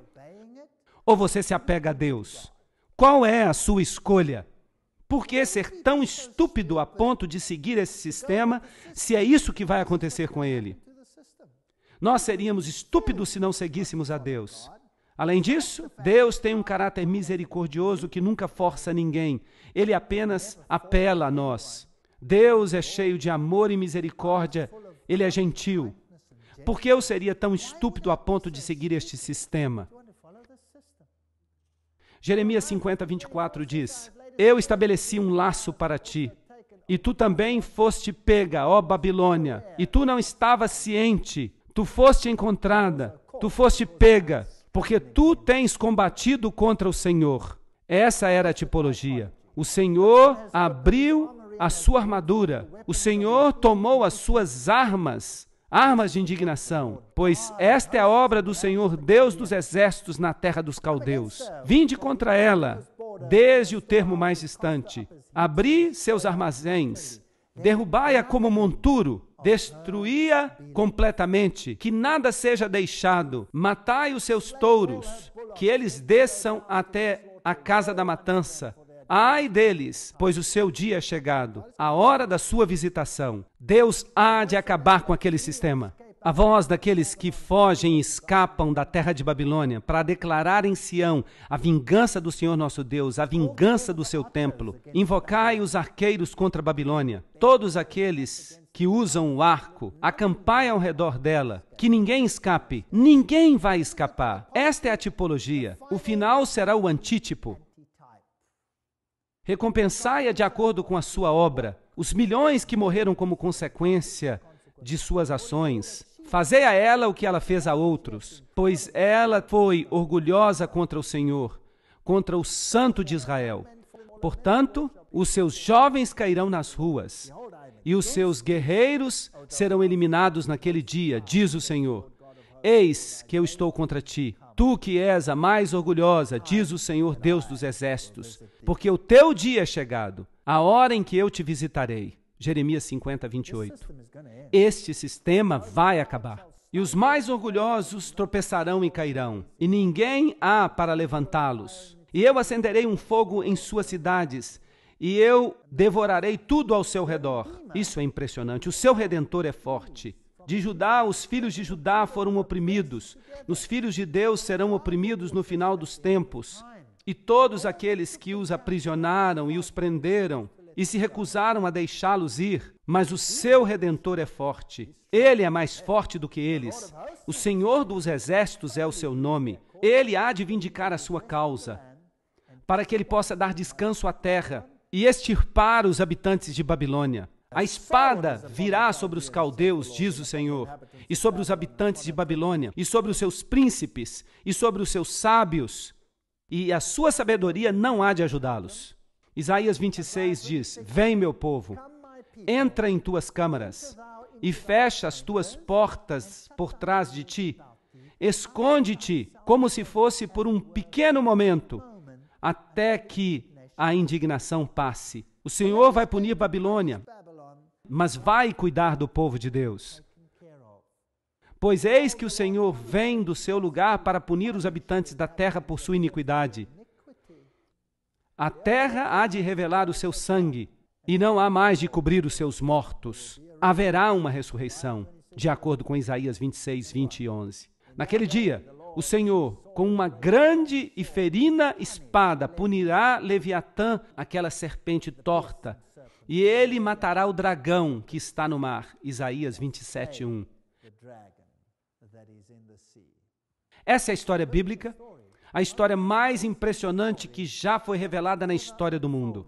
Ou você se apega a Deus? Qual é a sua escolha? Por que ser tão estúpido a ponto de seguir esse sistema, se é isso que vai acontecer com ele? Nós seríamos estúpidos se não seguíssemos a Deus. Além disso, Deus tem um caráter misericordioso que nunca força ninguém. Ele apenas apela a nós. Deus é cheio de amor e misericórdia. Ele é gentil. Por que eu seria tão estúpido a ponto de seguir este sistema? Jeremias 50, 24 diz: eu estabeleci um laço para ti, e tu também foste pega, ó Babilônia, e tu não estavas ciente, tu foste encontrada, tu foste pega, porque tu tens combatido contra o Senhor. Essa era a tipologia. O Senhor abriu a sua armadura, o Senhor tomou as suas armas de indignação, pois esta é a obra do Senhor Deus dos exércitos na terra dos caldeus. Vinde contra ela, desde o termo mais distante. Abri seus armazéns, derrubai-a como monturo, destruí-a completamente, que nada seja deixado. Matai os seus touros, que eles desçam até a casa da matança. Ai deles, pois o seu dia é chegado, a hora da sua visitação. Deus há de acabar com aquele sistema. A voz daqueles que fogem e escapam da terra de Babilônia para declarar em Sião a vingança do Senhor nosso Deus, a vingança do seu templo. Invocai os arqueiros contra a Babilônia. Todos aqueles que usam o arco, acampai ao redor dela, que ninguém escape. Ninguém vai escapar. Esta é a tipologia. O final será o antítipo. Recompensai-a de acordo com a sua obra. Os milhões que morreram como consequência de suas ações. Fazei a ela o que ela fez a outros, pois ela foi orgulhosa contra o Senhor, contra o Santo de Israel. Portanto, os seus jovens cairão nas ruas, e os seus guerreiros serão eliminados naquele dia, diz o Senhor. Eis que eu estou contra ti, Tu que és a mais orgulhosa, diz o Senhor Deus dos exércitos, porque o teu dia é chegado, a hora em que eu te visitarei. Jeremias 50, 28. Este sistema vai acabar. E os mais orgulhosos tropeçarão e cairão, e ninguém há para levantá-los. E eu acenderei um fogo em suas cidades, e eu devorarei tudo ao seu redor. Isso é impressionante. O seu Redentor é forte. De Judá, os filhos de Judá foram oprimidos. Os filhos de Deus serão oprimidos no final dos tempos. E todos aqueles que os aprisionaram e os prenderam, e se recusaram a deixá-los ir, mas o seu Redentor é forte. Ele é mais forte do que eles. O Senhor dos Exércitos é o seu nome. Ele há de vindicar a sua causa, para que ele possa dar descanso à terra e extirpar os habitantes de Babilônia. A espada virá sobre os caldeus, diz o Senhor, e sobre os habitantes de Babilônia, e sobre os seus príncipes, e sobre os seus sábios, e a sua sabedoria não há de ajudá-los. Isaías 26 diz: Vem, meu povo, entra em tuas câmaras e fecha as tuas portas por trás de ti. Esconde-te como se fosse por um pequeno momento, até que a indignação passe. O Senhor vai punir Babilônia, mas vai cuidar do povo de Deus. Pois eis que o Senhor vem do seu lugar para punir os habitantes da terra por sua iniquidade. A terra há de revelar o seu sangue, e não há mais de cobrir os seus mortos. Haverá uma ressurreição, de acordo com Isaías 26, 20 e 11. Naquele dia, o Senhor, com uma grande e ferina espada, punirá Leviatã, aquela serpente torta, e ele matará o dragão que está no mar. Isaías 27, 1. Essa é a história bíblica, a história mais impressionante que já foi revelada na história do mundo.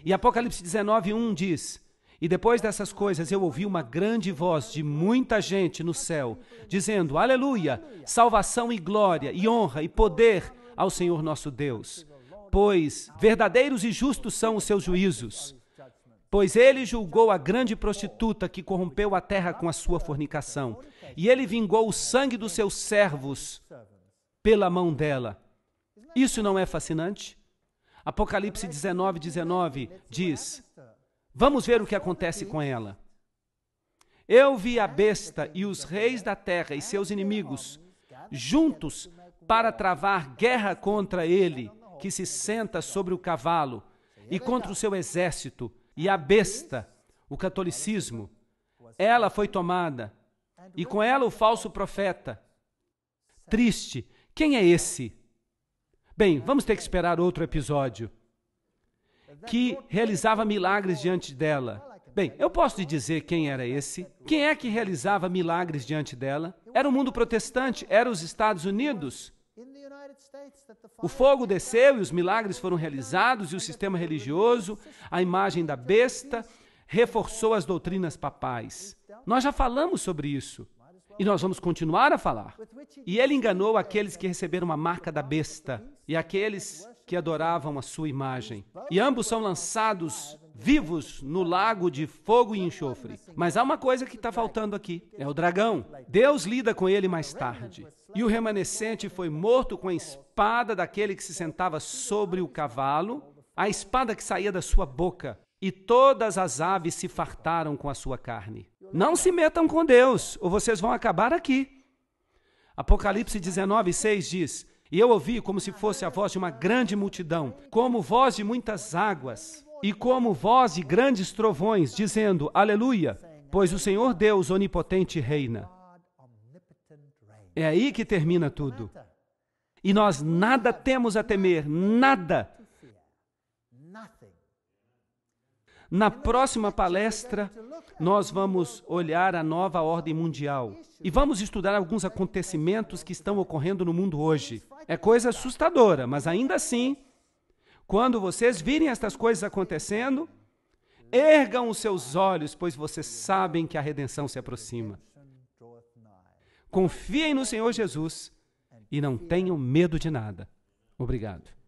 E Apocalipse 19, 1 diz: E depois dessas coisas eu ouvi uma grande voz de muita gente no céu, dizendo: Aleluia! Salvação e glória, e honra e poder ao Senhor nosso Deus. Pois verdadeiros e justos são os seus juízos. Pois ele julgou a grande prostituta que corrompeu a terra com a sua fornicação. E ele vingou o sangue dos seus servos pela mão dela. Isso não é fascinante? Apocalipse 19, 19 diz: Vamos ver o que acontece com ela. Eu vi a besta e os reis da terra e seus inimigos juntos para travar guerra contra ele, que se senta sobre o cavalo, e contra o seu exército. E a besta, o catolicismo, ela foi tomada, e com ela o falso profeta. Triste. Quem é esse? Bem, vamos ter que esperar outro episódio, que realizava milagres diante dela. Bem, eu posso lhe dizer quem era esse. Quem é que realizava milagres diante dela? Era o mundo protestante, era os Estados Unidos. O fogo desceu e os milagres foram realizados, e o sistema religioso, a imagem da besta, reforçou as doutrinas papais. Nós já falamos sobre isso, e nós vamos continuar a falar. E ele enganou aqueles que receberam a marca da besta, e aqueles que adoravam a sua imagem. E ambos são lançados vivos no lago de fogo e enxofre. Mas há uma coisa que está faltando aqui, é o dragão. Deus lida com ele mais tarde. E o remanescente foi morto com a espada daquele que se sentava sobre o cavalo, a espada que saía da sua boca, e todas as aves se fartaram com a sua carne. Não se metam com Deus, ou vocês vão acabar aqui. Apocalipse 19, 6 diz: E eu ouvi como se fosse a voz de uma grande multidão, como voz de muitas águas, e como voz de grandes trovões, dizendo: Aleluia, pois o Senhor Deus onipotente reina. É aí que termina tudo. E nós nada temos a temer, nada. Na próxima palestra, nós vamos olhar a nova ordem mundial e vamos estudar alguns acontecimentos que estão ocorrendo no mundo hoje. É coisa assustadora, mas ainda assim, quando vocês virem estas coisas acontecendo, ergam os seus olhos, pois vocês sabem que a redenção se aproxima. Confiem no Senhor Jesus e não tenham medo de nada. Obrigado.